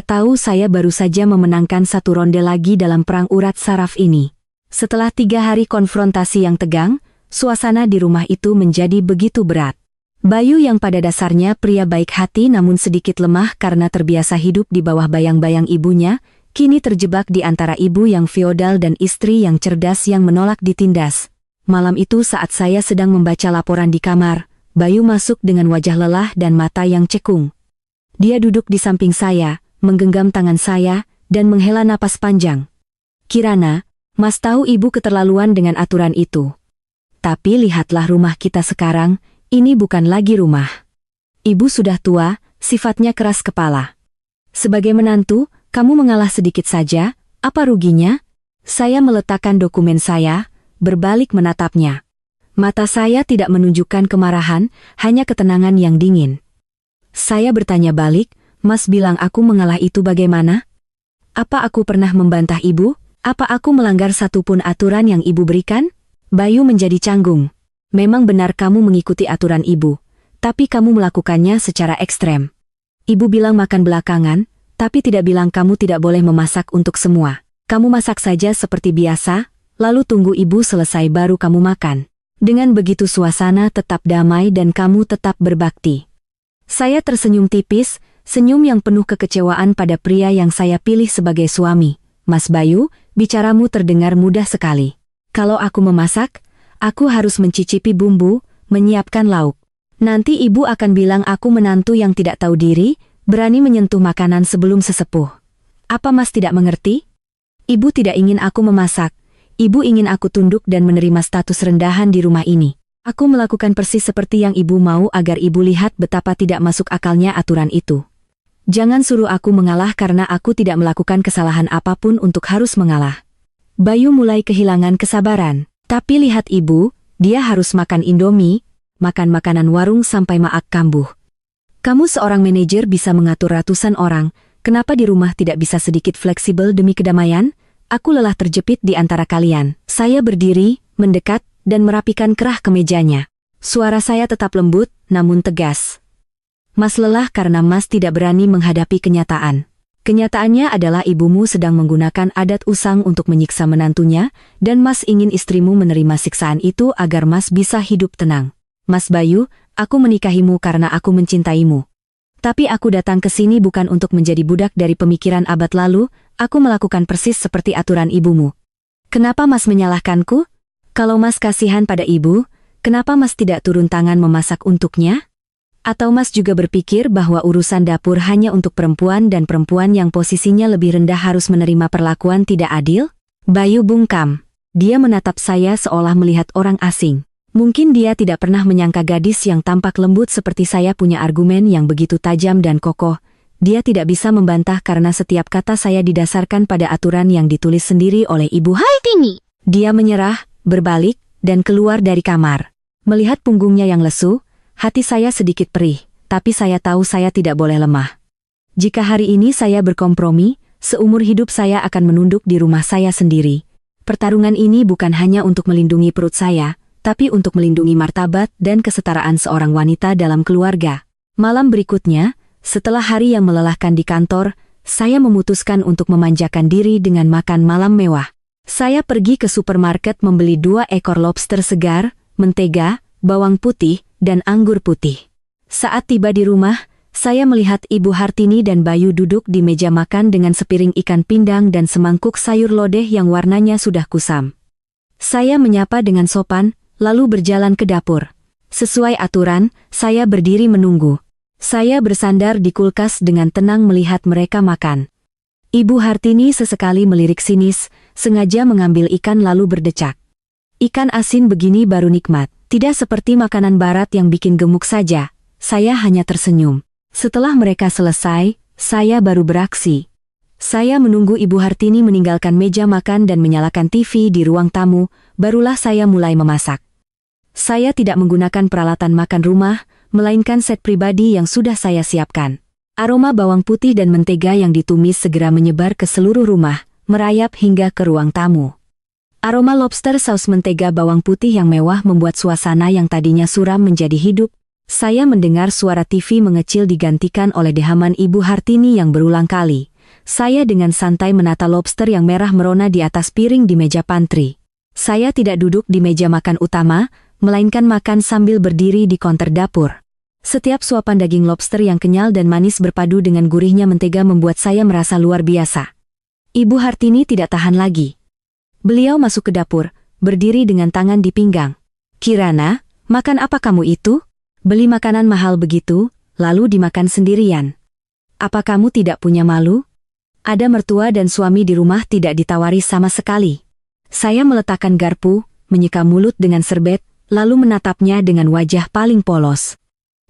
tahu saya baru saja memenangkan satu ronde lagi dalam perang urat saraf ini. Setelah 3 hari konfrontasi yang tegang, suasana di rumah itu menjadi begitu berat. Bayu yang pada dasarnya pria baik hati namun sedikit lemah karena terbiasa hidup di bawah bayang-bayang ibunya, kini terjebak di antara ibu yang feodal dan istri yang cerdas yang menolak ditindas. Malam itu saat saya sedang membaca laporan di kamar, Bayu masuk dengan wajah lelah dan mata yang cekung. Dia duduk di samping saya, menggenggam tangan saya, dan menghela napas panjang. Kirana, Mas tahu ibu keterlaluan dengan aturan itu. Tapi lihatlah rumah kita sekarang, ini bukan lagi rumah. Ibu sudah tua, sifatnya keras kepala. Sebagai menantu, kamu mengalah sedikit saja, apa ruginya? Saya meletakkan dokumen saya, berbalik menatapnya. Mata saya tidak menunjukkan kemarahan, hanya ketenangan yang dingin. Saya bertanya balik, Mas bilang aku mengalah itu bagaimana? Apa aku pernah membantah ibu? Apa aku melanggar satupun aturan yang ibu berikan? Bayu menjadi canggung. Memang benar kamu mengikuti aturan ibu, tapi kamu melakukannya secara ekstrem. Ibu bilang makan belakangan, tapi tidak bilang kamu tidak boleh memasak untuk semua. Kamu masak saja seperti biasa, lalu tunggu ibu selesai baru kamu makan. Dengan begitu suasana tetap damai dan kamu tetap berbakti. Saya tersenyum tipis, senyum yang penuh kekecewaan pada pria yang saya pilih sebagai suami. Mas Bayu, bicaramu terdengar mudah sekali. Kalau aku memasak, aku harus mencicipi bumbu, menyiapkan lauk. Nanti ibu akan bilang aku menantu yang tidak tahu diri, berani menyentuh makanan sebelum sesepuh. Apa Mas tidak mengerti? Ibu tidak ingin aku memasak. Ibu ingin aku tunduk dan menerima status rendahan di rumah ini. Aku melakukan persis seperti yang ibu mau agar ibu lihat betapa tidak masuk akalnya aturan itu. Jangan suruh aku mengalah karena aku tidak melakukan kesalahan apapun untuk harus mengalah. Bayu mulai kehilangan kesabaran. Tapi lihat ibu, dia harus makan Indomie, makan makanan warung sampai maag kambuh. Kamu seorang manajer bisa mengatur ratusan orang, kenapa di rumah tidak bisa sedikit fleksibel demi kedamaian? Aku lelah terjepit di antara kalian. Saya berdiri, mendekat, dan merapikan kerah kemejanya. Suara saya tetap lembut, namun tegas. Mas lelah karena Mas tidak berani menghadapi kenyataan. Kenyataannya adalah ibumu sedang menggunakan adat usang untuk menyiksa menantunya, dan Mas ingin istrimu menerima siksaan itu agar Mas bisa hidup tenang. Mas Bayu, aku menikahimu karena aku mencintaimu. Tapi aku datang ke sini bukan untuk menjadi budak dari pemikiran abad lalu, aku melakukan persis seperti aturan ibumu. Kenapa Mas menyalahkanku? Kalau Mas kasihan pada ibu, kenapa Mas tidak turun tangan memasak untuknya? Atau Mas juga berpikir bahwa urusan dapur hanya untuk perempuan dan perempuan yang posisinya lebih rendah harus menerima perlakuan tidak adil? Bayu bungkam. Dia menatap saya seolah melihat orang asing. Mungkin dia tidak pernah menyangka gadis yang tampak lembut seperti saya punya argumen yang begitu tajam dan kokoh. Dia tidak bisa membantah karena setiap kata saya didasarkan pada aturan yang ditulis sendiri oleh Ibu Hartini. Dia menyerah, berbalik, dan keluar dari kamar. Melihat punggungnya yang lesu, hati saya sedikit perih, tapi saya tahu saya tidak boleh lemah. Jika hari ini saya berkompromi, seumur hidup saya akan menunduk di rumah saya sendiri. Pertarungan ini bukan hanya untuk melindungi perut saya, tapi untuk melindungi martabat dan kesetaraan seorang wanita dalam keluarga. Malam berikutnya, setelah hari yang melelahkan di kantor, saya memutuskan untuk memanjakan diri dengan makan malam mewah. Saya pergi ke supermarket membeli 2 ekor lobster segar, mentega, bawang putih, dan anggur putih. Saat tiba di rumah, saya melihat Ibu Hartini dan Bayu duduk di meja makan dengan sepiring ikan pindang dan semangkuk sayur lodeh yang warnanya sudah kusam. Saya menyapa dengan sopan, lalu berjalan ke dapur. Sesuai aturan, saya berdiri menunggu. Saya bersandar di kulkas dengan tenang melihat mereka makan. Ibu Hartini sesekali melirik sinis, sengaja mengambil ikan lalu berdecak. Ikan asin begini baru nikmat, tidak seperti makanan barat yang bikin gemuk saja. Saya hanya tersenyum. Setelah mereka selesai, saya baru beraksi. Saya menunggu Ibu Hartini meninggalkan meja makan dan menyalakan TV di ruang tamu, barulah saya mulai memasak. Saya tidak menggunakan peralatan makan rumah, melainkan set pribadi yang sudah saya siapkan. Aroma bawang putih dan mentega yang ditumis segera menyebar ke seluruh rumah, merayap hingga ke ruang tamu. Aroma lobster saus mentega bawang putih yang mewah membuat suasana yang tadinya suram menjadi hidup. Saya mendengar suara TV mengecil digantikan oleh dehaman Ibu Hartini yang berulang kali. Saya dengan santai menata lobster yang merah merona di atas piring di meja pantry. Saya tidak duduk di meja makan utama, melainkan makan sambil berdiri di konter dapur. Setiap suapan daging lobster yang kenyal dan manis berpadu dengan gurihnya mentega membuat saya merasa luar biasa. Ibu Hartini tidak tahan lagi. Beliau masuk ke dapur, berdiri dengan tangan di pinggang. "Kirana, makan apa kamu itu? Beli makanan mahal begitu, lalu dimakan sendirian. Apa kamu tidak punya malu? Ada mertua dan suami di rumah tidak ditawari sama sekali." Saya meletakkan garpu, menyeka mulut dengan serbet, lalu menatapnya dengan wajah paling polos.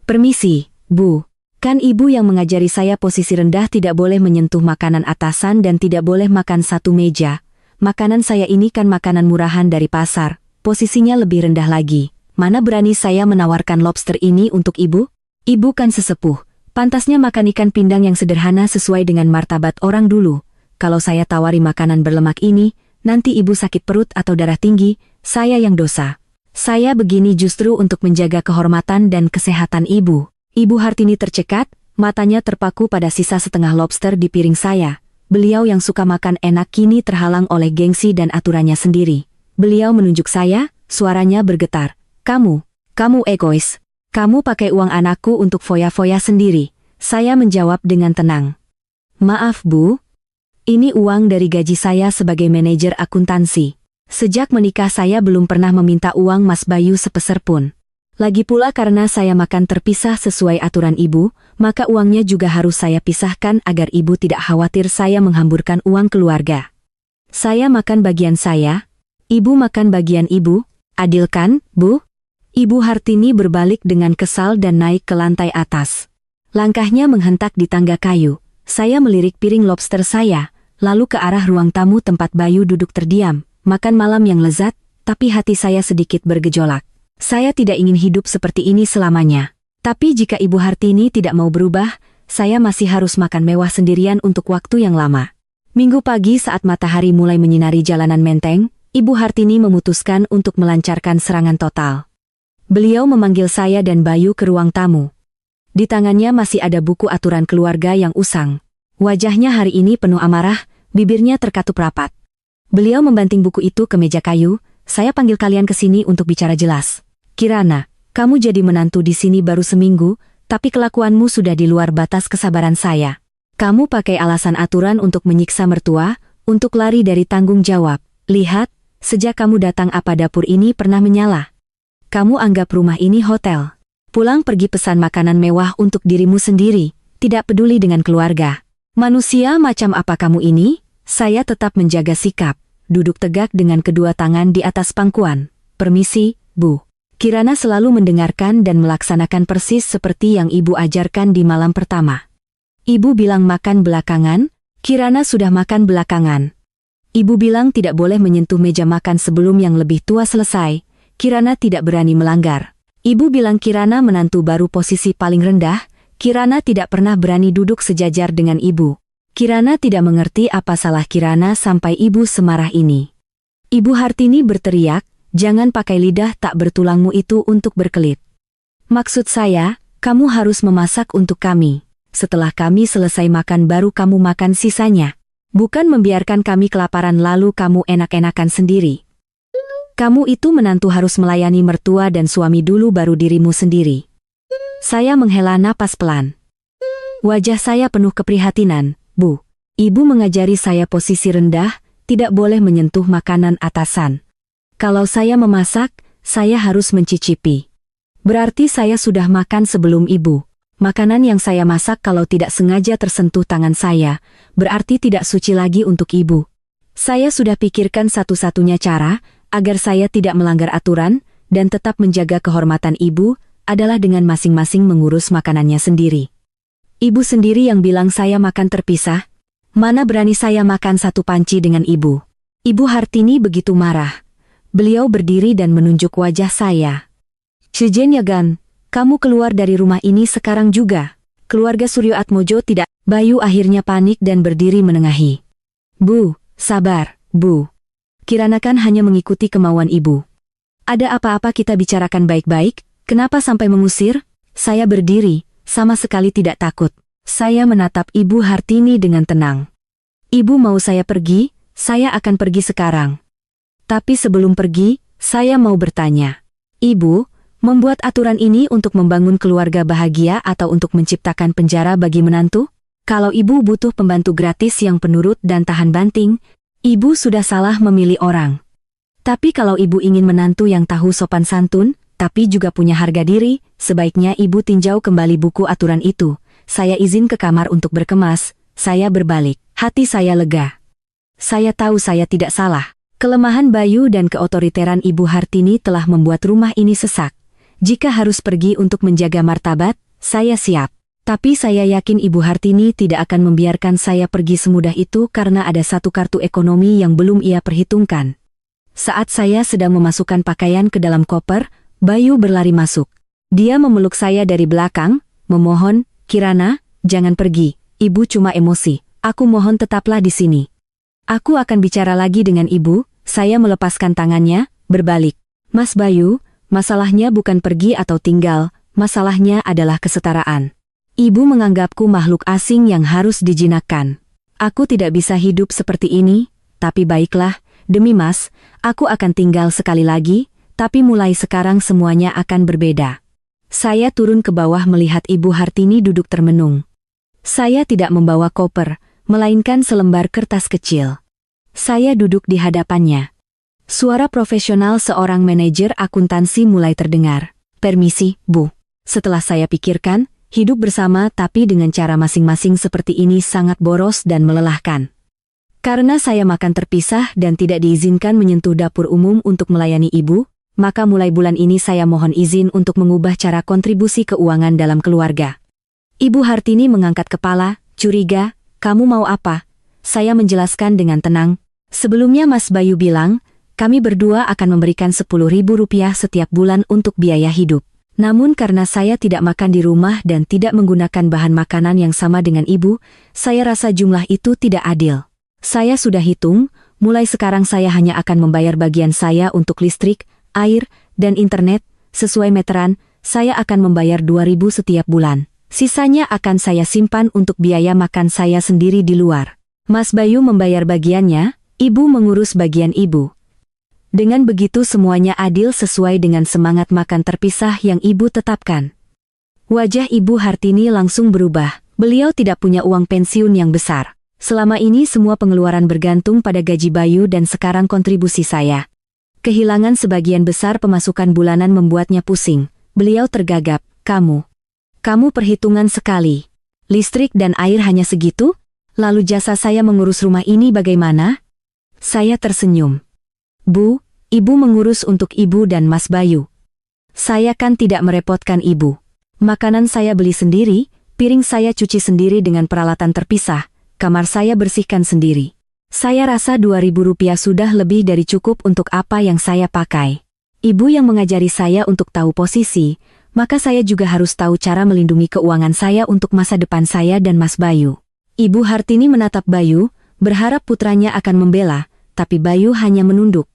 "Permisi, Bu. Kan ibu yang mengajari saya posisi rendah tidak boleh menyentuh makanan atasan dan tidak boleh makan satu meja. Makanan saya ini kan makanan murahan dari pasar, posisinya lebih rendah lagi. Mana berani saya menawarkan lobster ini untuk ibu? Ibu kan sesepuh, pantasnya makan ikan pindang yang sederhana sesuai dengan martabat orang dulu. Kalau saya tawari makanan berlemak ini, nanti ibu sakit perut atau darah tinggi, saya yang dosa. Saya begini justru untuk menjaga kehormatan dan kesehatan ibu." Ibu Hartini tercekat, matanya terpaku pada sisa setengah lobster di piring saya. Beliau yang suka makan enak kini terhalang oleh gengsi dan aturannya sendiri. Beliau menunjuk saya, suaranya bergetar. Kamu egois. Kamu pakai uang anakku untuk foya-foya sendiri." Saya menjawab dengan tenang. "Maaf Bu, ini uang dari gaji saya sebagai manajer akuntansi. Sejak menikah saya belum pernah meminta uang Mas Bayu sepeser pun. Lagi pula karena saya makan terpisah sesuai aturan ibu, maka uangnya juga harus saya pisahkan agar ibu tidak khawatir saya menghamburkan uang keluarga. Saya makan bagian saya, ibu makan bagian ibu, adil kan, Bu?" Ibu Hartini berbalik dengan kesal dan naik ke lantai atas. Langkahnya menghentak di tangga kayu. Saya melirik piring lobster saya, lalu ke arah ruang tamu tempat Bayu duduk terdiam. Makan malam yang lezat, tapi hati saya sedikit bergejolak. Saya tidak ingin hidup seperti ini selamanya. Tapi jika Ibu Hartini tidak mau berubah, saya masih harus makan mewah sendirian untuk waktu yang lama. Minggu pagi saat matahari mulai menyinari jalanan Menteng, Ibu Hartini memutuskan untuk melancarkan serangan total. Beliau memanggil saya dan Bayu ke ruang tamu. Di tangannya masih ada buku aturan keluarga yang usang. Wajahnya hari ini penuh amarah, bibirnya terkatup rapat. Beliau membanting buku itu ke meja kayu. "Saya panggil kalian ke sini untuk bicara jelas. Kirana, kamu jadi menantu di sini baru seminggu, tapi kelakuanmu sudah di luar batas kesabaran saya. Kamu pakai alasan aturan untuk menyiksa mertua, untuk lari dari tanggung jawab. Lihat, sejak kamu datang apa dapur ini pernah menyala? Kamu anggap rumah ini hotel. Pulang pergi pesan makanan mewah untuk dirimu sendiri, tidak peduli dengan keluarga. Manusia macam apa kamu ini?" Saya tetap menjaga sikap, duduk tegak dengan kedua tangan di atas pangkuan. "Permisi, Bu." Kirana selalu mendengarkan dan melaksanakan persis seperti yang ibu ajarkan di malam pertama. Ibu bilang makan belakangan, Kirana sudah makan belakangan. Ibu bilang tidak boleh menyentuh meja makan sebelum yang lebih tua selesai, Kirana tidak berani melanggar. Ibu bilang Kirana menantu baru posisi paling rendah, Kirana tidak pernah berani duduk sejajar dengan ibu. Kirana tidak mengerti apa salah Kirana sampai ibu semarah ini. Ibu Hartini berteriak, "Jangan pakai lidah tak bertulangmu itu untuk berkelit. Maksud saya, kamu harus memasak untuk kami. Setelah kami selesai makan baru kamu makan sisanya. Bukan membiarkan kami kelaparan lalu kamu enak-enakan sendiri. Kamu itu menantu harus melayani mertua dan suami dulu baru dirimu sendiri." Saya menghela napas pelan. Wajah saya penuh keprihatinan. "Bu, ibu mengajari saya posisi rendah, tidak boleh menyentuh makanan atasan. Kalau saya memasak, saya harus mencicipi. Berarti saya sudah makan sebelum ibu. Makanan yang saya masak kalau tidak sengaja tersentuh tangan saya, berarti tidak suci lagi untuk ibu. Saya sudah pikirkan satu-satunya cara, agar saya tidak melanggar aturan, dan tetap menjaga kehormatan ibu, adalah dengan masing-masing mengurus makanannya sendiri. Ibu sendiri yang bilang saya makan terpisah. Mana berani saya makan satu panci dengan ibu. Ibu Hartini begitu marah. Beliau berdiri dan menunjuk wajah saya. Cijen Yagan, kamu keluar dari rumah ini sekarang juga. Keluarga Suryo Atmojo tidak. Bayu akhirnya panik dan berdiri menengahi. Bu, sabar, Bu. Kirana kan hanya mengikuti kemauan ibu. Ada apa-apa kita bicarakan baik-baik, kenapa sampai mengusir? Saya berdiri, sama sekali tidak takut. Saya menatap Ibu Hartini dengan tenang. Ibu mau saya pergi, saya akan pergi sekarang. Tapi sebelum pergi, saya mau bertanya. Ibu, membuat aturan ini untuk membangun keluarga bahagia atau untuk menciptakan penjara bagi menantu? Kalau ibu butuh pembantu gratis yang penurut dan tahan banting, ibu sudah salah memilih orang. Tapi kalau ibu ingin menantu yang tahu sopan santun, tapi juga punya harga diri, sebaiknya ibu tinjau kembali buku aturan itu. Saya izin ke kamar untuk berkemas, saya berbalik. Hati saya lega. Saya tahu saya tidak salah. Kelemahan Bayu dan keotoriteran Ibu Hartini telah membuat rumah ini sesak. Jika harus pergi untuk menjaga martabat, saya siap. Tapi saya yakin Ibu Hartini tidak akan membiarkan saya pergi semudah itu karena ada satu kartu ekonomi yang belum ia perhitungkan. Saat saya sedang memasukkan pakaian ke dalam koper, Bayu berlari masuk. Dia memeluk saya dari belakang, memohon, Kirana, jangan pergi, ibu cuma emosi, aku mohon tetaplah di sini. Aku akan bicara lagi dengan ibu, saya melepaskan tangannya, berbalik. Mas Bayu, masalahnya bukan pergi atau tinggal, masalahnya adalah kesetaraan. Ibu menganggapku makhluk asing yang harus dijinakkan. Aku tidak bisa hidup seperti ini, tapi baiklah, demi Mas, aku akan tinggal sekali lagi, tapi mulai sekarang semuanya akan berbeda. Saya turun ke bawah melihat Ibu Hartini duduk termenung. Saya tidak membawa koper, melainkan selembar kertas kecil. Saya duduk di hadapannya. Suara profesional seorang manajer akuntansi mulai terdengar. Permisi, Bu. Setelah saya pikirkan, hidup bersama tapi dengan cara masing-masing seperti ini sangat boros dan melelahkan. Karena saya makan terpisah dan tidak diizinkan menyentuh dapur umum untuk melayani ibu, maka mulai bulan ini saya mohon izin untuk mengubah cara kontribusi keuangan dalam keluarga. Ibu Hartini mengangkat kepala, curiga, kamu mau apa? Saya menjelaskan dengan tenang. Sebelumnya Mas Bayu bilang, kami berdua akan memberikan Rp10.000 setiap bulan untuk biaya hidup. Namun karena saya tidak makan di rumah dan tidak menggunakan bahan makanan yang sama dengan ibu, saya rasa jumlah itu tidak adil. Saya sudah hitung, mulai sekarang saya hanya akan membayar bagian saya untuk listrik, air, dan internet, sesuai meteran, saya akan membayar 2.000 setiap bulan. Sisanya akan saya simpan untuk biaya makan saya sendiri di luar. Mas Bayu membayar bagiannya, ibu mengurus bagian ibu. Dengan begitu semuanya adil sesuai dengan semangat makan terpisah yang ibu tetapkan. Wajah Ibu Hartini langsung berubah. Beliau tidak punya uang pensiun yang besar. Selama ini semua pengeluaran bergantung pada gaji Bayu dan sekarang kontribusi saya. Kehilangan sebagian besar pemasukan bulanan membuatnya pusing. Beliau tergagap, kamu perhitungan sekali. Listrik dan air hanya segitu? Lalu jasa saya mengurus rumah ini bagaimana? Saya tersenyum. Bu, ibu mengurus untuk ibu dan Mas Bayu. Saya kan tidak merepotkan ibu. Makanan saya beli sendiri, piring saya cuci sendiri dengan peralatan terpisah, kamar saya bersihkan sendiri. Saya rasa Rp2.000 sudah lebih dari cukup untuk apa yang saya pakai. Ibu yang mengajari saya untuk tahu posisi, maka saya juga harus tahu cara melindungi keuangan saya untuk masa depan saya dan Mas Bayu. Ibu Hartini menatap Bayu, berharap putranya akan membela, tapi Bayu hanya menunduk.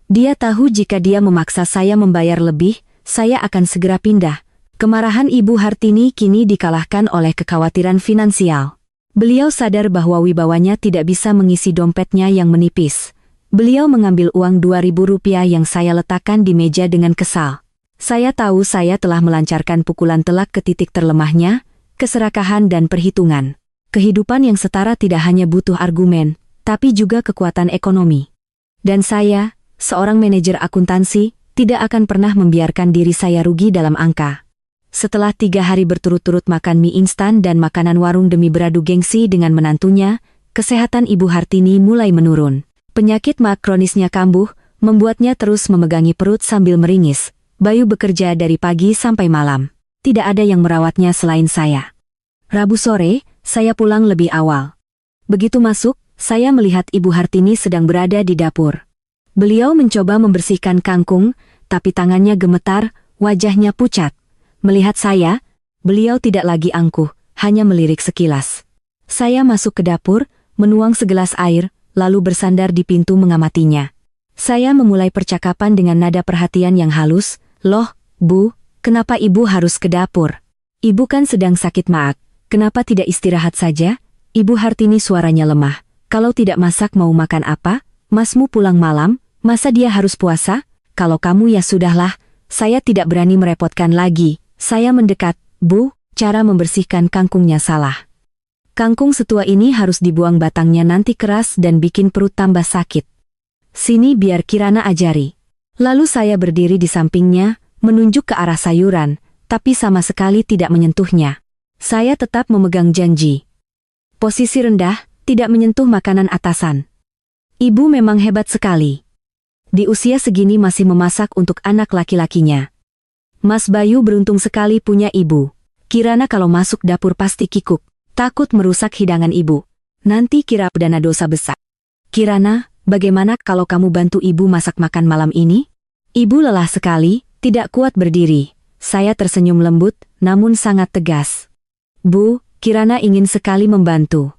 Dia tahu jika dia memaksa saya membayar lebih, saya akan segera pindah. Kemarahan Ibu Hartini kini dikalahkan oleh kekhawatiran finansial. Beliau sadar bahwa wibawanya tidak bisa mengisi dompetnya yang menipis. Beliau mengambil uang Rp2.000 yang saya letakkan di meja dengan kesal. Saya tahu saya telah melancarkan pukulan telak ke titik terlemahnya, keserakahan dan perhitungan. Kehidupan yang setara tidak hanya butuh argumen, tapi juga kekuatan ekonomi. Dan saya seorang manajer akuntansi, tidak akan pernah membiarkan diri saya rugi dalam angka. Setelah 3 hari berturut-turut makan mie instan dan makanan warung demi beradu gengsi dengan menantunya, kesehatan Ibu Hartini mulai menurun. Penyakit MA kronisnya kambuh, membuatnya terus memegangi perut sambil meringis. Bayu bekerja dari pagi sampai malam. Tidak ada yang merawatnya selain saya. Rabu sore, saya pulang lebih awal. Begitu masuk, saya melihat Ibu Hartini sedang berada di dapur. Beliau mencoba membersihkan kangkung, tapi tangannya gemetar, wajahnya pucat. Melihat saya, beliau tidak lagi angkuh, hanya melirik sekilas. Saya masuk ke dapur, menuang segelas air, lalu bersandar di pintu mengamatinya. Saya memulai percakapan dengan nada perhatian yang halus. "Loh, Bu, kenapa Ibu harus ke dapur? Ibu kan sedang sakit maag. Kenapa tidak istirahat saja?" Ibu Hartini suaranya lemah. "Kalau tidak masak mau makan apa? Masmu pulang malam, masa dia harus puasa? Kalau kamu ya sudahlah, saya tidak berani merepotkan lagi." Saya mendekat. "Bu, cara membersihkan kangkungnya salah. Kangkung setua ini harus dibuang batangnya, nanti keras dan bikin perut tambah sakit. Sini biar Kirana ajari." Lalu saya berdiri di sampingnya, menunjuk ke arah sayuran, tapi sama sekali tidak menyentuhnya. Saya tetap memegang janji. Posisi rendah, tidak menyentuh makanan atasan. Ibu memang hebat sekali. Di usia segini masih memasak untuk anak laki-lakinya. Mas Bayu beruntung sekali punya ibu. Kirana kalau masuk dapur pasti kikuk, takut merusak hidangan ibu. Nanti kira dana dosa besar. "Kirana, bagaimana kalau kamu bantu ibu masak makan malam ini?" Ibu lelah sekali, tidak kuat berdiri. Saya tersenyum lembut, namun sangat tegas. "Bu, Kirana ingin sekali membantu."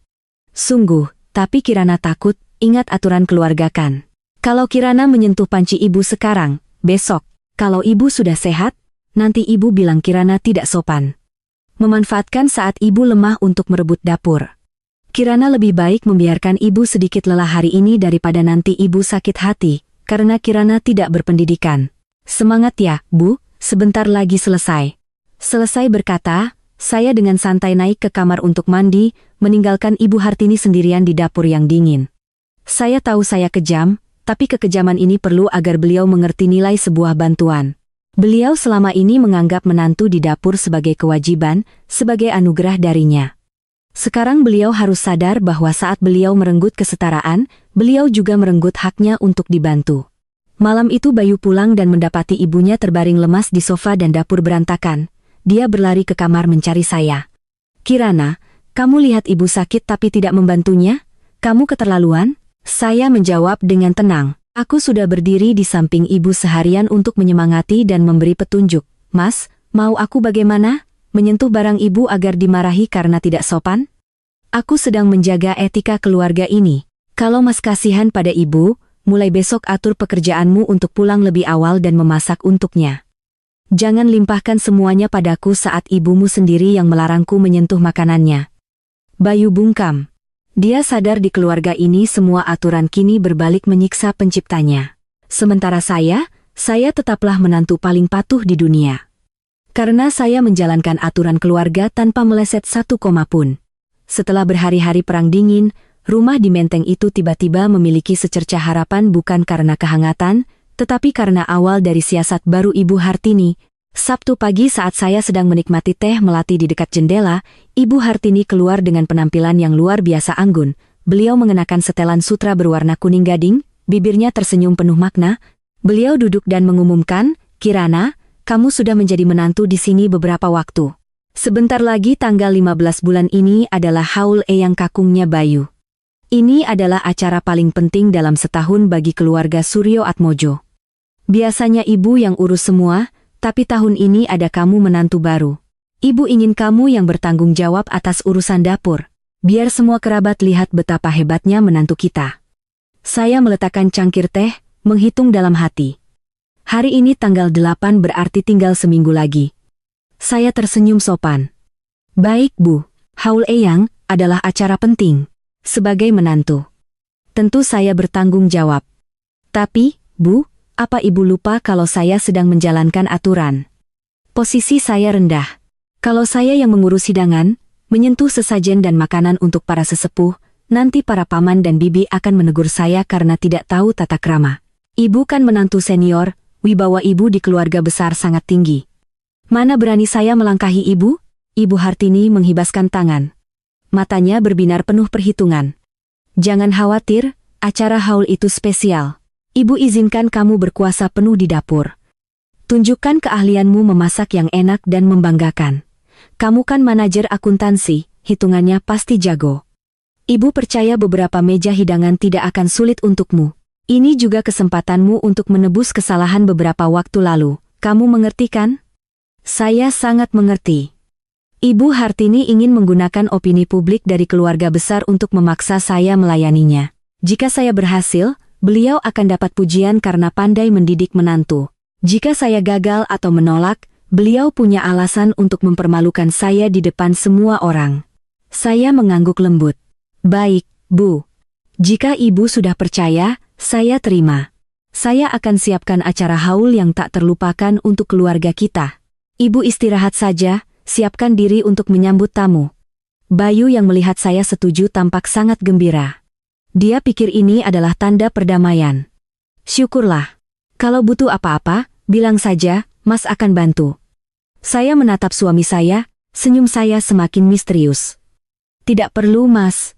"Sungguh, tapi Kirana takut, ingat aturan keluarga kan. Kalau Kirana menyentuh panci ibu sekarang, besok, kalau ibu sudah sehat, nanti ibu bilang Kirana tidak sopan." Memanfaatkan saat ibu lemah untuk merebut dapur. Kirana lebih baik membiarkan ibu sedikit lelah hari ini daripada nanti ibu sakit hati, karena Kirana tidak berpendidikan. "Semangat ya, Bu, sebentar lagi selesai." Selesai berkata, saya dengan santai naik ke kamar untuk mandi, meninggalkan Ibu Hartini sendirian di dapur yang dingin. Saya tahu saya kejam, tapi kekejaman ini perlu agar beliau mengerti nilai sebuah bantuan. Beliau selama ini menganggap menantu di dapur sebagai kewajiban, sebagai anugerah darinya. Sekarang beliau harus sadar bahwa saat beliau merenggut kesetaraan, beliau juga merenggut haknya untuk dibantu. Malam itu Bayu pulang dan mendapati ibunya terbaring lemas di sofa dan dapur berantakan. Dia berlari ke kamar mencari saya. "Kirana, kamu lihat ibu sakit tapi tidak membantunya? Kamu keterlaluan?" Saya menjawab dengan tenang. "Aku sudah berdiri di samping ibu seharian untuk menyemangati dan memberi petunjuk. Mas, mau aku bagaimana? Menyentuh barang ibu agar dimarahi karena tidak sopan? Aku sedang menjaga etika keluarga ini. Kalau Mas kasihan pada ibu, mulai besok atur pekerjaanmu untuk pulang lebih awal dan memasak untuknya. Jangan limpahkan semuanya padaku saat ibumu sendiri yang melarangku menyentuh makanannya." Bayu bungkam. Dia sadar di keluarga ini semua aturan kini berbalik menyiksa penciptanya. Sementara saya tetaplah menantu paling patuh di dunia. Karena saya menjalankan aturan keluarga tanpa meleset satu koma pun. Setelah berhari-hari perang dingin, rumah di Menteng itu tiba-tiba memiliki secercah harapan, bukan karena kehangatan, tetapi karena awal dari siasat baru Ibu Hartini. Sabtu pagi saat saya sedang menikmati teh melati di dekat jendela, Ibu Hartini keluar dengan penampilan yang luar biasa anggun. Beliau mengenakan setelan sutra berwarna kuning gading, bibirnya tersenyum penuh makna. Beliau duduk dan mengumumkan, "Kirana, kamu sudah menjadi menantu di sini beberapa waktu. Sebentar lagi tanggal 15 bulan ini adalah haul eyang kakungnya Bayu. Ini adalah acara paling penting dalam setahun bagi keluarga Suryo Atmojo. Biasanya ibu yang urus semua, tapi tahun ini ada kamu menantu baru. Ibu ingin kamu yang bertanggung jawab atas urusan dapur. Biar semua kerabat lihat betapa hebatnya menantu kita." Saya meletakkan cangkir teh, menghitung dalam hati. Hari ini tanggal 8 berarti tinggal seminggu lagi. Saya tersenyum sopan. "Baik Bu, haul eyang adalah acara penting. Sebagai menantu, tentu saya bertanggung jawab. Tapi, Bu, apa Ibu lupa kalau saya sedang menjalankan aturan? Posisi saya rendah. Kalau saya yang mengurus hidangan, menyentuh sesajen dan makanan untuk para sesepuh, nanti para paman dan bibi akan menegur saya karena tidak tahu tata krama. Ibu kan menantu senior, wibawa ibu di keluarga besar sangat tinggi. Mana berani saya melangkahi ibu? Ibu Hartini menghibaskan tangan. Matanya berbinar penuh perhitungan. Jangan khawatir, acara haul itu spesial. Ibu izinkan kamu berkuasa penuh di dapur. Tunjukkan keahlianmu memasak yang enak dan membanggakan. Kamu kan manajer akuntansi, hitungannya pasti jago. Ibu percaya beberapa meja hidangan tidak akan sulit untukmu. Ini juga kesempatanmu untuk menebus kesalahan beberapa waktu lalu. Kamu mengerti kan? Saya sangat mengerti. Ibu Hartini ingin menggunakan opini publik dari keluarga besar untuk memaksa saya melayaninya. Jika saya berhasil, beliau akan dapat pujian karena pandai mendidik menantu. Jika saya gagal atau menolak, beliau punya alasan untuk mempermalukan saya di depan semua orang. Saya mengangguk lembut. Baik, Bu. Jika Ibu sudah percaya, saya terima. Saya akan siapkan acara haul yang tak terlupakan untuk keluarga kita. Ibu istirahat saja, siapkan diri untuk menyambut tamu. Bayu yang melihat saya setuju tampak sangat gembira. Dia pikir ini adalah tanda perdamaian. Syukurlah. Kalau butuh apa-apa, bilang saja, Mas akan bantu. Saya menatap suami saya, senyum saya semakin misterius. Tidak perlu, Mas.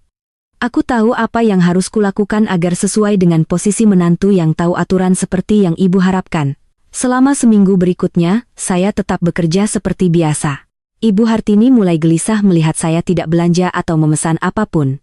Aku tahu apa yang harus kulakukan agar sesuai dengan posisi menantu yang tahu aturan seperti yang Ibu harapkan. Selama seminggu berikutnya, saya tetap bekerja seperti biasa. Ibu Hartini mulai gelisah melihat saya tidak belanja atau memesan apapun.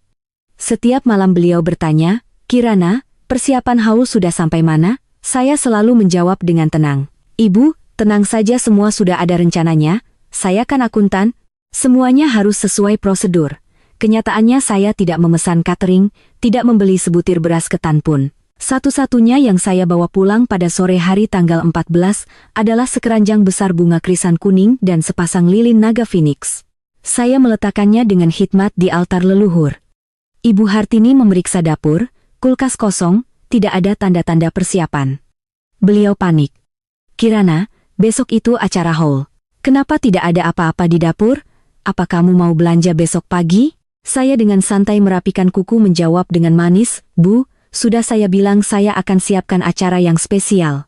Setiap malam beliau bertanya, Kirana, persiapan haul sudah sampai mana? Saya selalu menjawab dengan tenang. Ibu, tenang saja semua sudah ada rencananya, saya kan akuntan, semuanya harus sesuai prosedur. Kenyataannya saya tidak memesan catering, tidak membeli sebutir beras ketan pun. Satu-satunya yang saya bawa pulang pada sore hari tanggal 14 adalah sekeranjang besar bunga krisan kuning dan sepasang lilin naga phoenix. Saya meletakkannya dengan hikmat di altar leluhur. Ibu Hartini memeriksa dapur, kulkas kosong, tidak ada tanda-tanda persiapan. Beliau panik. Kirana, besok itu acara haul. Kenapa tidak ada apa-apa di dapur? Apa kamu mau belanja besok pagi? Saya dengan santai merapikan kuku menjawab dengan manis, Bu, sudah saya bilang saya akan siapkan acara yang spesial.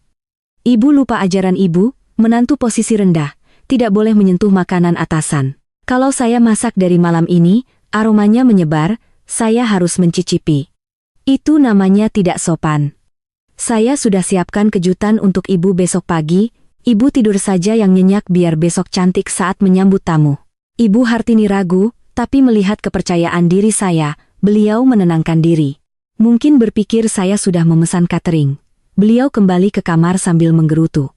Ibu lupa ajaran ibu, menantu posisi rendah, tidak boleh menyentuh makanan atasan. Kalau saya masak dari malam ini, aromanya menyebar, saya harus mencicipi. Itu namanya tidak sopan. Saya sudah siapkan kejutan untuk ibu besok pagi, ibu tidur saja yang nyenyak biar besok cantik saat menyambut tamu. Ibu Hartini ragu, tapi melihat kepercayaan diri saya, beliau menenangkan diri. Mungkin berpikir saya sudah memesan catering. Beliau kembali ke kamar sambil menggerutu.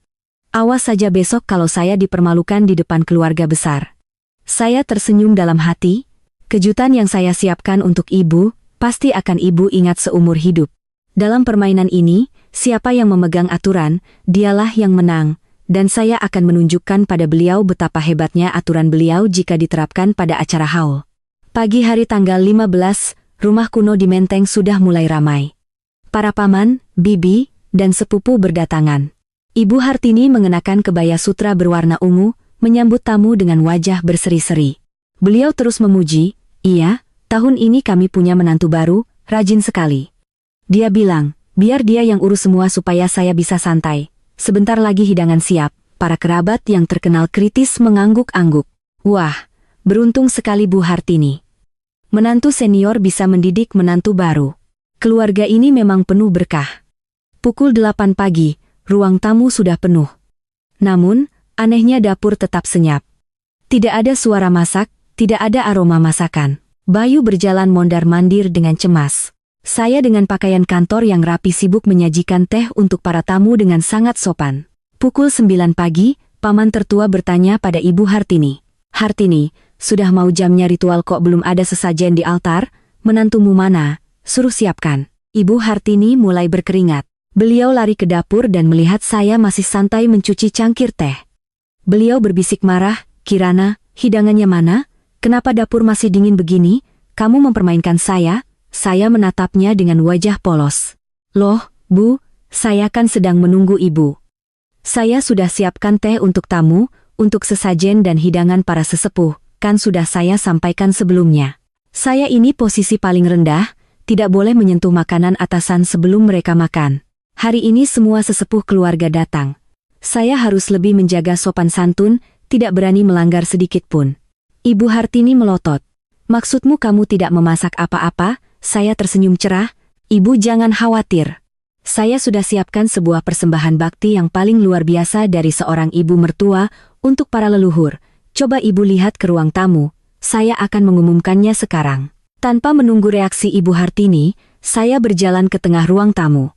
Awas saja besok kalau saya dipermalukan di depan keluarga besar. Saya tersenyum dalam hati. Kejutan yang saya siapkan untuk ibu, pasti akan ibu ingat seumur hidup. Dalam permainan ini, siapa yang memegang aturan, dialah yang menang. Dan saya akan menunjukkan pada beliau betapa hebatnya aturan beliau jika diterapkan pada acara haul. Pagi hari tanggal 15, rumah kuno di Menteng sudah mulai ramai. Para paman, bibi, dan sepupu berdatangan. Ibu Hartini mengenakan kebaya sutra berwarna ungu, menyambut tamu dengan wajah berseri-seri. Beliau terus memuji, iya, tahun ini kami punya menantu baru, rajin sekali. Dia bilang, biar dia yang urus semua supaya saya bisa santai. Sebentar lagi hidangan siap, para kerabat yang terkenal kritis mengangguk-angguk. Wah, beruntung sekali Bu Hartini. Menantu senior bisa mendidik menantu baru. Keluarga ini memang penuh berkah. Pukul 8 pagi, ruang tamu sudah penuh. Namun, anehnya dapur tetap senyap. Tidak ada suara masak, tidak ada aroma masakan. Bayu berjalan mondar-mandir dengan cemas. Saya dengan pakaian kantor yang rapi sibuk menyajikan teh untuk para tamu dengan sangat sopan. Pukul 9 pagi, paman tertua bertanya pada Ibu Hartini. Hartini, sudah mau jamnya ritual kok belum ada sesajen di altar? Menantumu mana? Suruh siapkan. Ibu Hartini mulai berkeringat. Beliau lari ke dapur dan melihat saya masih santai mencuci cangkir teh. Beliau berbisik marah, Kirana, hidangannya mana? Kenapa dapur masih dingin begini? Kamu mempermainkan saya? Saya menatapnya dengan wajah polos. Loh, Bu, saya kan sedang menunggu Ibu. Saya sudah siapkan teh untuk tamu, untuk sesajen dan hidangan para sesepuh, kan sudah saya sampaikan sebelumnya. Saya ini posisi paling rendah, tidak boleh menyentuh makanan atasan sebelum mereka makan. Hari ini semua sesepuh keluarga datang. Saya harus lebih menjaga sopan santun, tidak berani melanggar sedikit pun. Ibu Hartini melotot. Maksudmu kamu tidak memasak apa-apa? Saya tersenyum cerah. Ibu jangan khawatir. Saya sudah siapkan sebuah persembahan bakti yang paling luar biasa dari seorang ibu mertua untuk para leluhur. Coba ibu lihat ke ruang tamu. Saya akan mengumumkannya sekarang. Tanpa menunggu reaksi Ibu Hartini, saya berjalan ke tengah ruang tamu.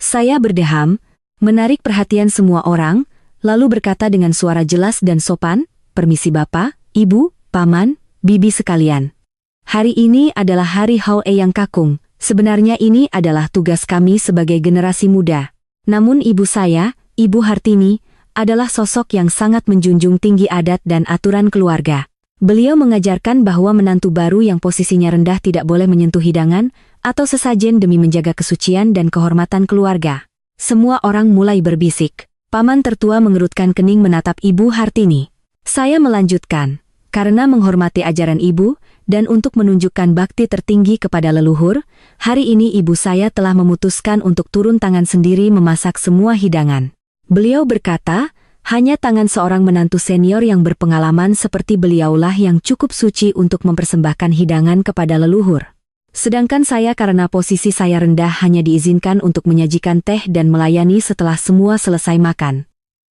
Saya berdeham, menarik perhatian semua orang, lalu berkata dengan suara jelas dan sopan, "Permisi Bapak, Ibu, Paman, Bibi sekalian. Hari ini adalah hari Haul Eyang Kakung. Sebenarnya ini adalah tugas kami sebagai generasi muda. Namun ibu saya, Ibu Hartini, adalah sosok yang sangat menjunjung tinggi adat dan aturan keluarga. Beliau mengajarkan bahwa menantu baru yang posisinya rendah tidak boleh menyentuh hidangan atau sesajen demi menjaga kesucian dan kehormatan keluarga." Semua orang mulai berbisik. Paman tertua mengerutkan kening menatap Ibu Hartini. Saya melanjutkan, "Karena menghormati ajaran ibu, dan untuk menunjukkan bakti tertinggi kepada leluhur, hari ini ibu saya telah memutuskan untuk turun tangan sendiri memasak semua hidangan." Beliau berkata, hanya tangan seorang menantu senior yang berpengalaman seperti beliaulah yang cukup suci untuk mempersembahkan hidangan kepada leluhur. Sedangkan saya karena posisi saya rendah hanya diizinkan untuk menyajikan teh dan melayani setelah semua selesai makan.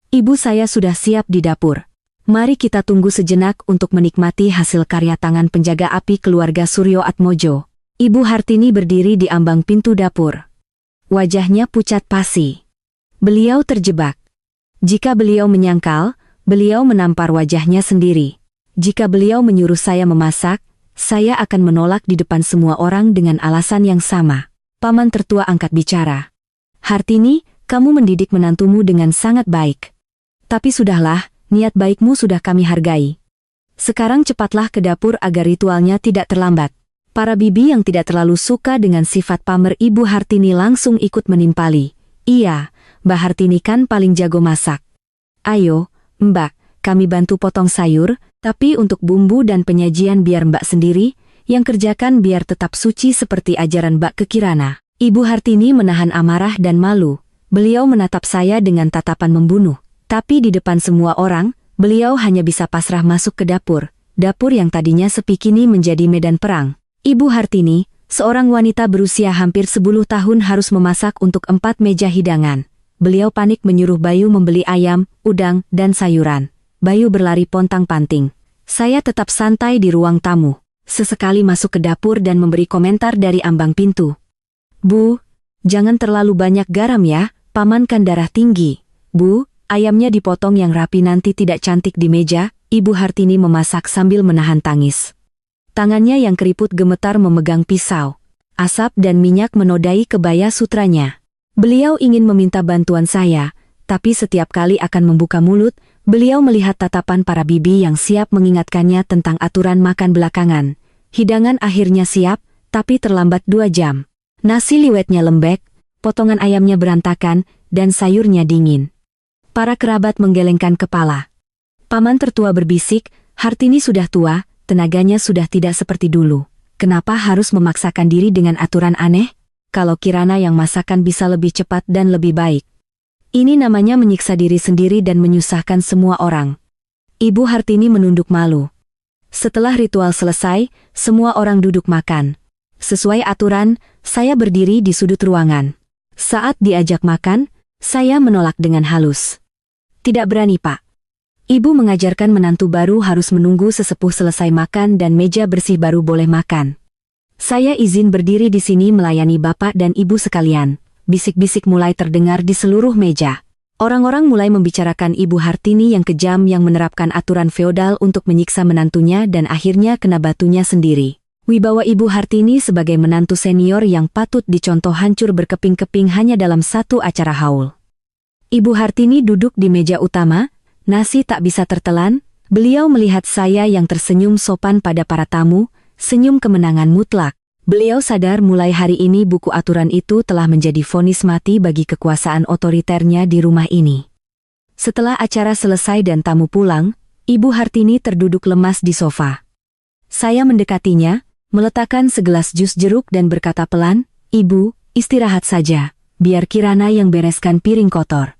Ibu saya sudah siap di dapur. Mari kita tunggu sejenak untuk menikmati hasil karya tangan penjaga api keluarga Suryo Atmojo. Ibu Hartini berdiri di ambang pintu dapur. Wajahnya pucat pasi. Beliau terjebak. Jika beliau menyangkal, beliau menampar wajahnya sendiri. Jika beliau menyuruh saya memasak, saya akan menolak di depan semua orang dengan alasan yang sama. Paman tertua angkat bicara. "Hartini, kamu mendidik menantumu dengan sangat baik. Tapi sudahlah, niat baikmu sudah kami hargai. Sekarang cepatlah ke dapur agar ritualnya tidak terlambat." Para bibi yang tidak terlalu suka dengan sifat pamer Ibu Hartini langsung ikut menimpali. "Iya, Mbak Hartini kan paling jago masak. Ayo, Mbak, kami bantu potong sayur, tapi untuk bumbu dan penyajian biar Mbak sendiri, yang kerjakan biar tetap suci seperti ajaran Mbak Kekirana." Ibu Hartini menahan amarah dan malu. Beliau menatap saya dengan tatapan membunuh. Tapi di depan semua orang, beliau hanya bisa pasrah masuk ke dapur. Dapur yang tadinya sepi kini menjadi medan perang. Ibu Hartini, seorang wanita berusia hampir 10 tahun harus memasak untuk 4 meja hidangan. Beliau panik menyuruh Bayu membeli ayam, udang, dan sayuran. Bayu berlari pontang-panting. Saya tetap santai di ruang tamu. Sesekali masuk ke dapur dan memberi komentar dari ambang pintu. "Bu, jangan terlalu banyak garam ya, Paman kan darah tinggi. Bu, ayamnya dipotong yang rapi nanti tidak cantik di meja." Ibu Hartini memasak sambil menahan tangis. Tangannya yang keriput gemetar memegang pisau. Asap dan minyak menodai kebaya sutranya. Beliau ingin meminta bantuan saya, tapi setiap kali akan membuka mulut, beliau melihat tatapan para bibi yang siap mengingatkannya tentang aturan makan belakangan. Hidangan akhirnya siap, tapi terlambat 2 jam. Nasi liwetnya lembek, potongan ayamnya berantakan, dan sayurnya dingin. Para kerabat menggelengkan kepala. Paman tertua berbisik, "Hartini sudah tua, tenaganya sudah tidak seperti dulu. Kenapa harus memaksakan diri dengan aturan aneh? Kalau Kirana yang masakan bisa lebih cepat dan lebih baik." Ini namanya menyiksa diri sendiri dan menyusahkan semua orang. Ibu Hartini menunduk malu. Setelah ritual selesai, semua orang duduk makan. Sesuai aturan, saya berdiri di sudut ruangan. Saat diajak makan, saya menolak dengan halus. "Tidak berani, Pak. Ibu mengajarkan menantu baru harus menunggu sesepuh selesai makan dan meja bersih baru boleh makan. Saya izin berdiri di sini melayani Bapak dan Ibu sekalian." Bisik-bisik mulai terdengar di seluruh meja. Orang-orang mulai membicarakan Ibu Hartini yang kejam yang menerapkan aturan feodal untuk menyiksa menantunya dan akhirnya kena batunya sendiri. Wibawa Ibu Hartini sebagai menantu senior yang patut dicontoh hancur berkeping-keping hanya dalam satu acara haul. Ibu Hartini duduk di meja utama, nasi tak bisa tertelan, beliau melihat saya yang tersenyum sopan pada para tamu, senyum kemenangan mutlak. Beliau sadar mulai hari ini buku aturan itu telah menjadi vonis mati bagi kekuasaan otoriternya di rumah ini. Setelah acara selesai dan tamu pulang, Ibu Hartini terduduk lemas di sofa. Saya mendekatinya, meletakkan segelas jus jeruk dan berkata pelan, "Ibu, istirahat saja. biar Kirana yang bereskan piring kotor.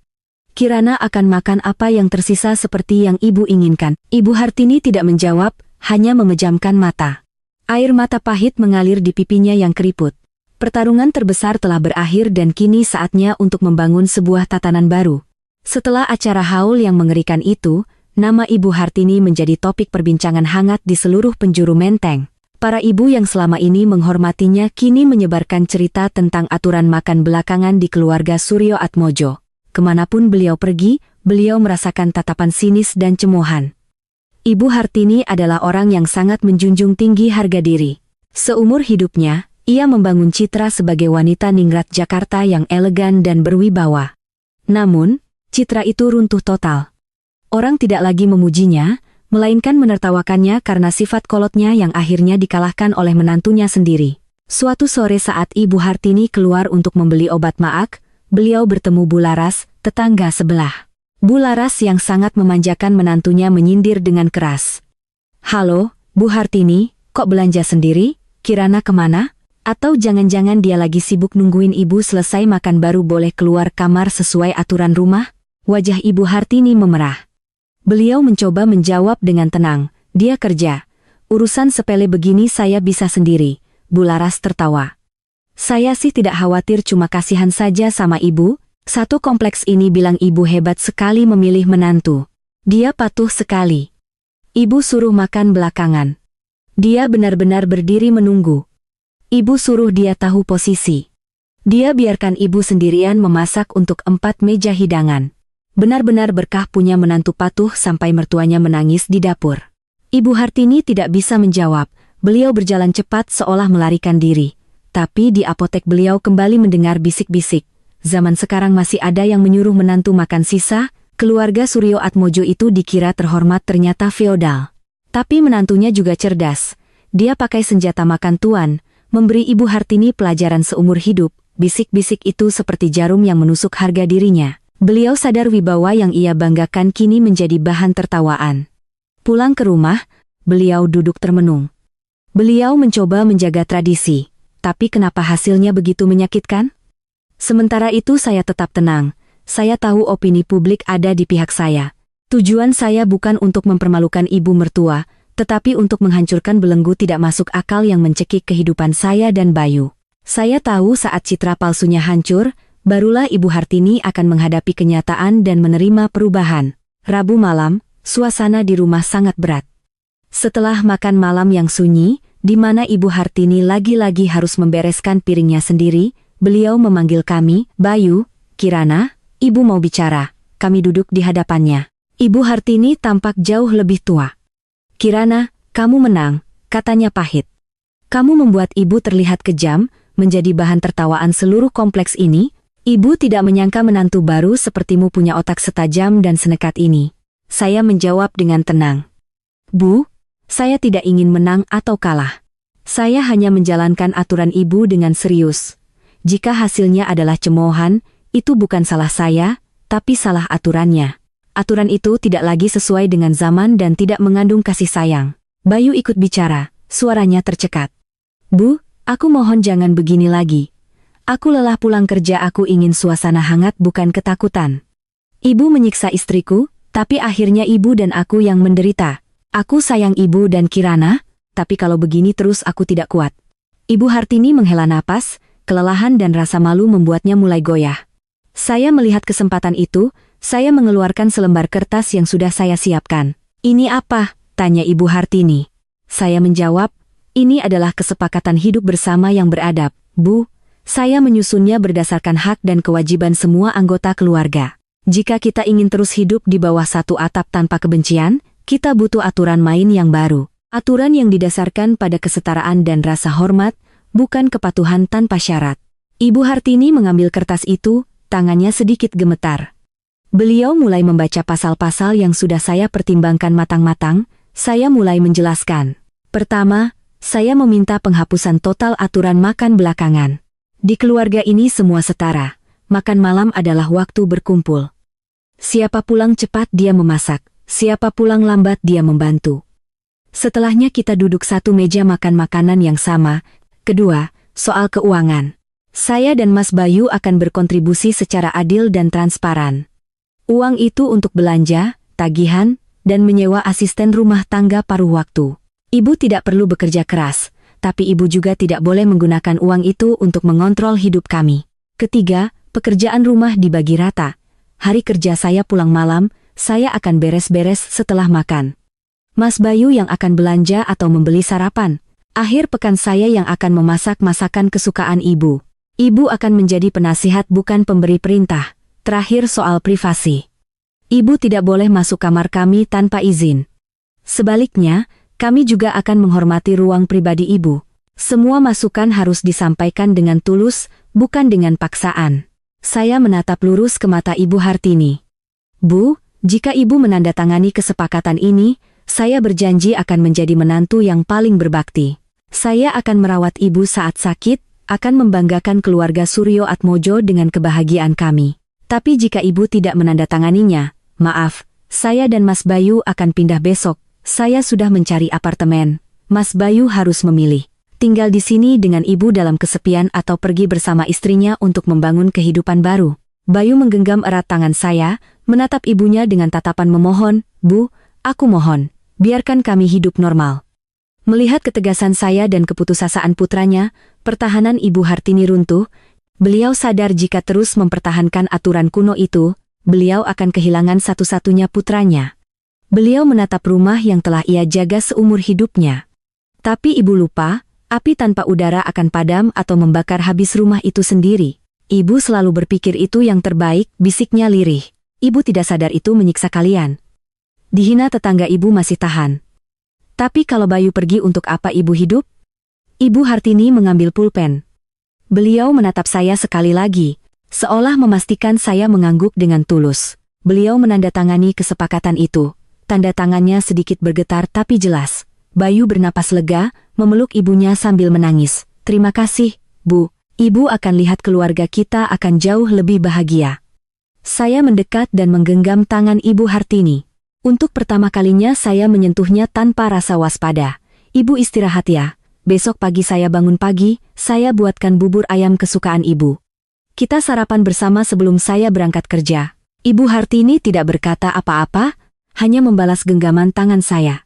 Kirana akan makan apa yang tersisa seperti yang ibu inginkan. Ibu Hartini tidak menjawab, hanya memejamkan mata. Air mata pahit mengalir di pipinya yang keriput. Pertarungan terbesar telah berakhir dan kini saatnya untuk membangun sebuah tatanan baru. Setelah acara haul yang mengerikan itu, nama Ibu Hartini menjadi topik perbincangan hangat di seluruh penjuru Menteng. Para ibu yang selama ini menghormatinya kini menyebarkan cerita tentang aturan makan belakangan di keluarga Suryo Atmojo. Kemanapun beliau pergi, beliau merasakan tatapan sinis dan cemoohan. Ibu Hartini adalah orang yang sangat menjunjung tinggi harga diri. Seumur hidupnya, ia membangun citra sebagai wanita ningrat Jakarta yang elegan dan berwibawa. Namun, citra itu runtuh total. Orang tidak lagi memujinya, melainkan menertawakannya karena sifat kolotnya yang akhirnya dikalahkan oleh menantunya sendiri. Suatu sore saat Ibu Hartini keluar untuk membeli obat maak, beliau bertemu Bu Laras, tetangga sebelah. Bu Laras yang sangat memanjakan menantunya menyindir dengan keras. "Halo, Bu Hartini, kok belanja sendiri? Kirana kemana? Atau jangan-jangan dia lagi sibuk nungguin ibu selesai makan baru boleh keluar kamar sesuai aturan rumah?" Wajah Ibu Hartini memerah. Beliau mencoba menjawab dengan tenang, "Dia kerja. Urusan sepele begini saya bisa sendiri." Bu Laras tertawa. "Saya sih tidak khawatir, cuma kasihan saja sama ibu. Satu kompleks ini bilang ibu hebat sekali memilih menantu. Dia patuh sekali. Ibu suruh makan belakangan. Dia benar-benar berdiri menunggu. Ibu suruh dia tahu posisi. Dia biarkan ibu sendirian memasak untuk 4 meja hidangan. Benar-benar berkah punya menantu patuh sampai mertuanya menangis di dapur." Ibu Hartini tidak bisa menjawab, beliau berjalan cepat seolah melarikan diri. Tapi di apotek beliau kembali mendengar bisik-bisik. Zaman sekarang masih ada yang menyuruh menantu makan sisa, keluarga Suryo Atmojo itu dikira terhormat ternyata feodal. Tapi menantunya juga cerdas. Dia pakai senjata makan tuan, memberi Ibu Hartini pelajaran seumur hidup. Bisik-bisik itu seperti jarum yang menusuk harga dirinya. Beliau sadar wibawa yang ia banggakan kini menjadi bahan tertawaan. Pulang ke rumah, beliau duduk termenung. Beliau mencoba menjaga tradisi, tapi kenapa hasilnya begitu menyakitkan? Sementara itu saya tetap tenang. Saya tahu opini publik ada di pihak saya. Tujuan saya bukan untuk mempermalukan ibu mertua, tetapi untuk menghancurkan belenggu tidak masuk akal yang mencekik kehidupan saya dan Bayu. Saya tahu saat citra palsunya hancur, barulah Ibu Hartini akan menghadapi kenyataan dan menerima perubahan. Rabu malam, suasana di rumah sangat berat. Setelah makan malam yang sunyi, di mana Ibu Hartini lagi-lagi harus membereskan piringnya sendiri, beliau memanggil kami, "Bayu, Kirana, ibu mau bicara." Kami duduk di hadapannya. Ibu Hartini tampak jauh lebih tua. "Kirana, kamu menang," katanya pahit. "Kamu membuat ibu terlihat kejam, menjadi bahan tertawaan seluruh kompleks ini. Ibu tidak menyangka menantu baru sepertimu punya otak setajam dan senekat ini." Saya menjawab dengan tenang. "Bu, saya tidak ingin menang atau kalah. Saya hanya menjalankan aturan ibu dengan serius. Jika hasilnya adalah cemoohan, itu bukan salah saya, tapi salah aturannya. Aturan itu tidak lagi sesuai dengan zaman dan tidak mengandung kasih sayang." Bayu ikut bicara, suaranya tercekat. "Bu, aku mohon jangan begini lagi. Aku lelah pulang kerja, aku ingin suasana hangat bukan ketakutan. Ibu menyiksa istriku, tapi akhirnya ibu dan aku yang menderita. Aku sayang ibu dan Kirana, tapi kalau begini terus aku tidak kuat." Ibu Hartini menghela napas, kelelahan dan rasa malu membuatnya mulai goyah. Saya melihat kesempatan itu, saya mengeluarkan selembar kertas yang sudah saya siapkan. "Ini apa?" tanya Ibu Hartini. Saya menjawab, "Ini adalah kesepakatan hidup bersama yang beradab, Bu. Saya menyusunnya berdasarkan hak dan kewajiban semua anggota keluarga. Jika kita ingin terus hidup di bawah satu atap tanpa kebencian, kita butuh aturan main yang baru. Aturan yang didasarkan pada kesetaraan dan rasa hormat, bukan kepatuhan tanpa syarat." Ibu Hartini mengambil kertas itu, tangannya sedikit gemetar. Beliau mulai membaca pasal-pasal yang sudah saya pertimbangkan matang-matang. Saya mulai menjelaskan. Pertama, saya meminta penghapusan total aturan makan belakangan. Di keluarga ini semua setara. Makan malam adalah waktu berkumpul. Siapa pulang cepat dia memasak, siapa pulang lambat dia membantu. Setelahnya kita duduk satu meja makan makanan yang sama. Kedua, soal keuangan. Saya dan Mas Bayu akan berkontribusi secara adil dan transparan. Uang itu untuk belanja, tagihan, dan menyewa asisten rumah tangga paruh waktu. Ibu tidak perlu bekerja keras, tapi ibu juga tidak boleh menggunakan uang itu untuk mengontrol hidup kami. Ketiga, pekerjaan rumah dibagi rata. Hari kerja saya pulang malam, saya akan beres-beres setelah makan. Mas Bayu yang akan belanja atau membeli sarapan. Akhir pekan saya yang akan memasak masakan kesukaan ibu. Ibu akan menjadi penasihat bukan pemberi perintah. Terakhir soal privasi. Ibu tidak boleh masuk kamar kami tanpa izin. Sebaliknya, kami juga akan menghormati ruang pribadi ibu. Semua masukan harus disampaikan dengan tulus, bukan dengan paksaan. Saya menatap lurus ke mata Ibu Hartini. Bu, jika ibu menandatangani kesepakatan ini, saya berjanji akan menjadi menantu yang paling berbakti. Saya akan merawat ibu saat sakit, akan membanggakan keluarga Suryo Atmojo dengan kebahagiaan kami. Tapi jika ibu tidak menandatanganinya, maaf, saya dan Mas Bayu akan pindah besok. Saya sudah mencari apartemen. Mas Bayu harus memilih. Tinggal di sini dengan ibu dalam kesepian atau pergi bersama istrinya untuk membangun kehidupan baru. Bayu menggenggam erat tangan saya, menatap ibunya dengan tatapan memohon, Bu, aku mohon, biarkan kami hidup normal. Melihat ketegasan saya dan keputusasaan putranya, pertahanan Ibu Hartini runtuh. Beliau sadar jika terus mempertahankan aturan kuno itu, beliau akan kehilangan satu-satunya putranya. Beliau menatap rumah yang telah ia jaga seumur hidupnya. Tapi ibu lupa, api tanpa udara akan padam atau membakar habis rumah itu sendiri. Ibu selalu berpikir itu yang terbaik, bisiknya lirih. Ibu tidak sadar itu menyiksa kalian. Dihina tetangga ibu masih tahan. Tapi kalau Bayu pergi untuk apa ibu hidup? Ibu Hartini mengambil pulpen. Beliau menatap saya sekali lagi, seolah memastikan saya mengangguk dengan tulus. Beliau menandatangani kesepakatan itu. Tanda tangannya sedikit bergetar tapi jelas. Bayu bernapas lega, memeluk ibunya sambil menangis. Terima kasih, Bu. Ibu akan lihat keluarga kita akan jauh lebih bahagia. Saya mendekat dan menggenggam tangan Ibu Hartini. Untuk pertama kalinya saya menyentuhnya tanpa rasa waspada. Ibu istirahat ya. Besok pagi saya bangun pagi, saya buatkan bubur ayam kesukaan ibu. Kita sarapan bersama sebelum saya berangkat kerja. Ibu Hartini tidak berkata apa-apa, hanya membalas genggaman tangan saya.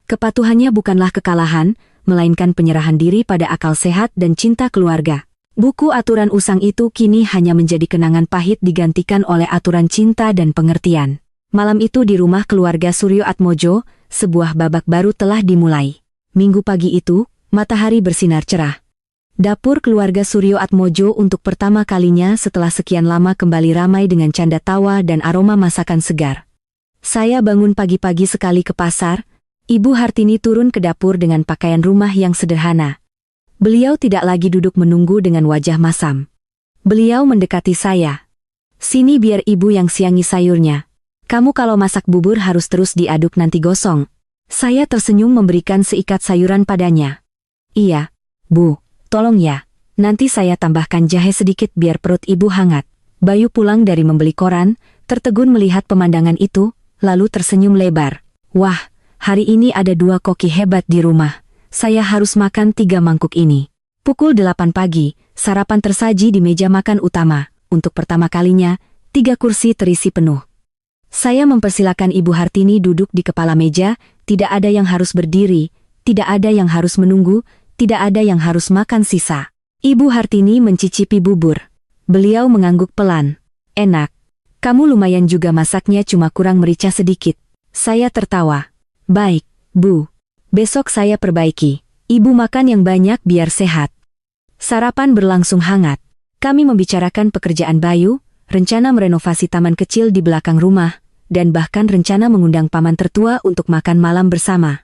Kepatuhannya bukanlah kekalahan, melainkan penyerahan diri pada akal sehat dan cinta keluarga. Buku aturan usang itu kini hanya menjadi kenangan pahit digantikan oleh aturan cinta dan pengertian. Malam itu di rumah keluarga Suryo Atmojo, sebuah babak baru telah dimulai. Minggu pagi itu, matahari bersinar cerah. Dapur keluarga Suryo Atmojo untuk pertama kalinya setelah sekian lama kembali ramai dengan canda tawa dan aroma masakan segar. Saya bangun pagi-pagi sekali ke pasar. Ibu Hartini turun ke dapur dengan pakaian rumah yang sederhana. Beliau tidak lagi duduk menunggu dengan wajah masam. Beliau mendekati saya. Sini biar ibu yang siangi sayurnya. Kamu kalau masak bubur harus terus diaduk nanti gosong. Saya tersenyum memberikan seikat sayuran padanya. Iya, Bu, tolong ya. Nanti saya tambahkan jahe sedikit biar perut ibu hangat. Bayu pulang dari membeli koran, tertegun melihat pemandangan itu, lalu tersenyum lebar. Wah, hari ini ada 2 koki hebat di rumah. Saya harus makan 3 mangkuk ini. Pukul 8 pagi, sarapan tersaji di meja makan utama. Untuk pertama kalinya, 3 kursi terisi penuh. Saya mempersilakan Ibu Hartini duduk di kepala meja, tidak ada yang harus berdiri, tidak ada yang harus menunggu, tidak ada yang harus makan sisa. Ibu Hartini mencicipi bubur. Beliau mengangguk pelan. Enak. Kamu lumayan juga masaknya cuma kurang merica sedikit. Saya tertawa. Baik, Bu. Besok saya perbaiki. Ibu makan yang banyak biar sehat. Sarapan berlangsung hangat. Kami membicarakan pekerjaan Bayu, rencana merenovasi taman kecil di belakang rumah, dan bahkan rencana mengundang paman tertua untuk makan malam bersama.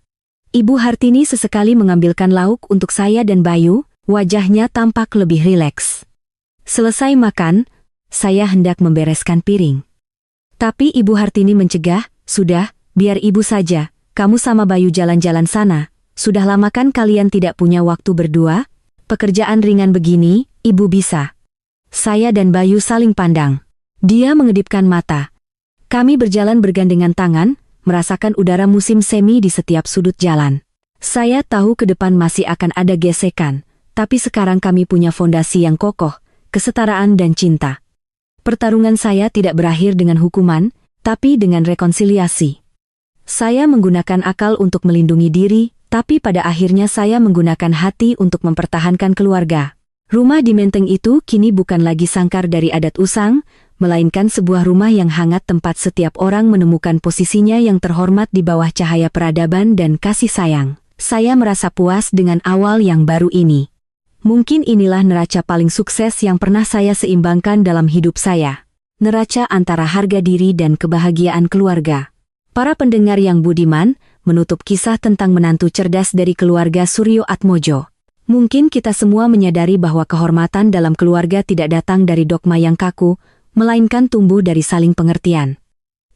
Ibu Hartini sesekali mengambilkan lauk untuk saya dan Bayu, wajahnya tampak lebih rileks. Selesai makan, saya hendak membereskan piring. Tapi Ibu Hartini mencegah, sudah, biar ibu saja, kamu sama Bayu jalan-jalan sana, sudah lama kan kalian tidak punya waktu berdua? Pekerjaan ringan begini, ibu bisa. Saya dan Bayu saling pandang. Dia mengedipkan mata. Kami berjalan bergandengan tangan, merasakan udara musim semi di setiap sudut jalan. Saya tahu ke depan masih akan ada gesekan, tapi sekarang kami punya fondasi yang kokoh, kesetaraan dan cinta. Pertarungan saya tidak berakhir dengan hukuman, tapi dengan rekonsiliasi. Saya menggunakan akal untuk melindungi diri, tapi pada akhirnya saya menggunakan hati untuk mempertahankan keluarga. Rumah di Menteng itu kini bukan lagi sangkar dari adat usang, melainkan sebuah rumah yang hangat tempat setiap orang menemukan posisinya yang terhormat di bawah cahaya peradaban dan kasih sayang. Saya merasa puas dengan awal yang baru ini. Mungkin inilah neraca paling sukses yang pernah saya seimbangkan dalam hidup saya. Neraca antara harga diri dan kebahagiaan keluarga. Para pendengar yang budiman, menutup kisah tentang menantu cerdas dari keluarga Suryo Atmojo. Mungkin kita semua menyadari bahwa kehormatan dalam keluarga tidak datang dari dogma yang kaku, melainkan tumbuh dari saling pengertian.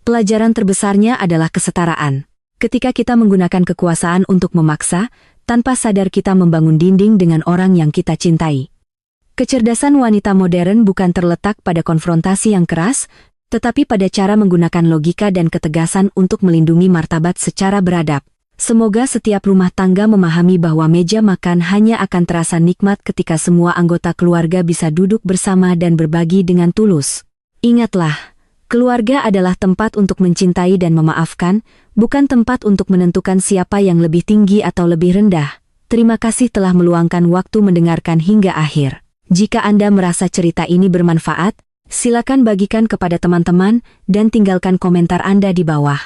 Pelajaran terbesarnya adalah kesetaraan. Ketika kita menggunakan kekuasaan untuk memaksa, tanpa sadar kita membangun dinding dengan orang yang kita cintai. Kecerdasan wanita modern bukan terletak pada konfrontasi yang keras, tetapi pada cara menggunakan logika dan ketegasan untuk melindungi martabat secara beradab. Semoga setiap rumah tangga memahami bahwa meja makan hanya akan terasa nikmat ketika semua anggota keluarga bisa duduk bersama dan berbagi dengan tulus. Ingatlah, keluarga adalah tempat untuk mencintai dan memaafkan, bukan tempat untuk menentukan siapa yang lebih tinggi atau lebih rendah. Terima kasih telah meluangkan waktu mendengarkan hingga akhir. Jika Anda merasa cerita ini bermanfaat, silakan bagikan kepada teman-teman dan tinggalkan komentar Anda di bawah.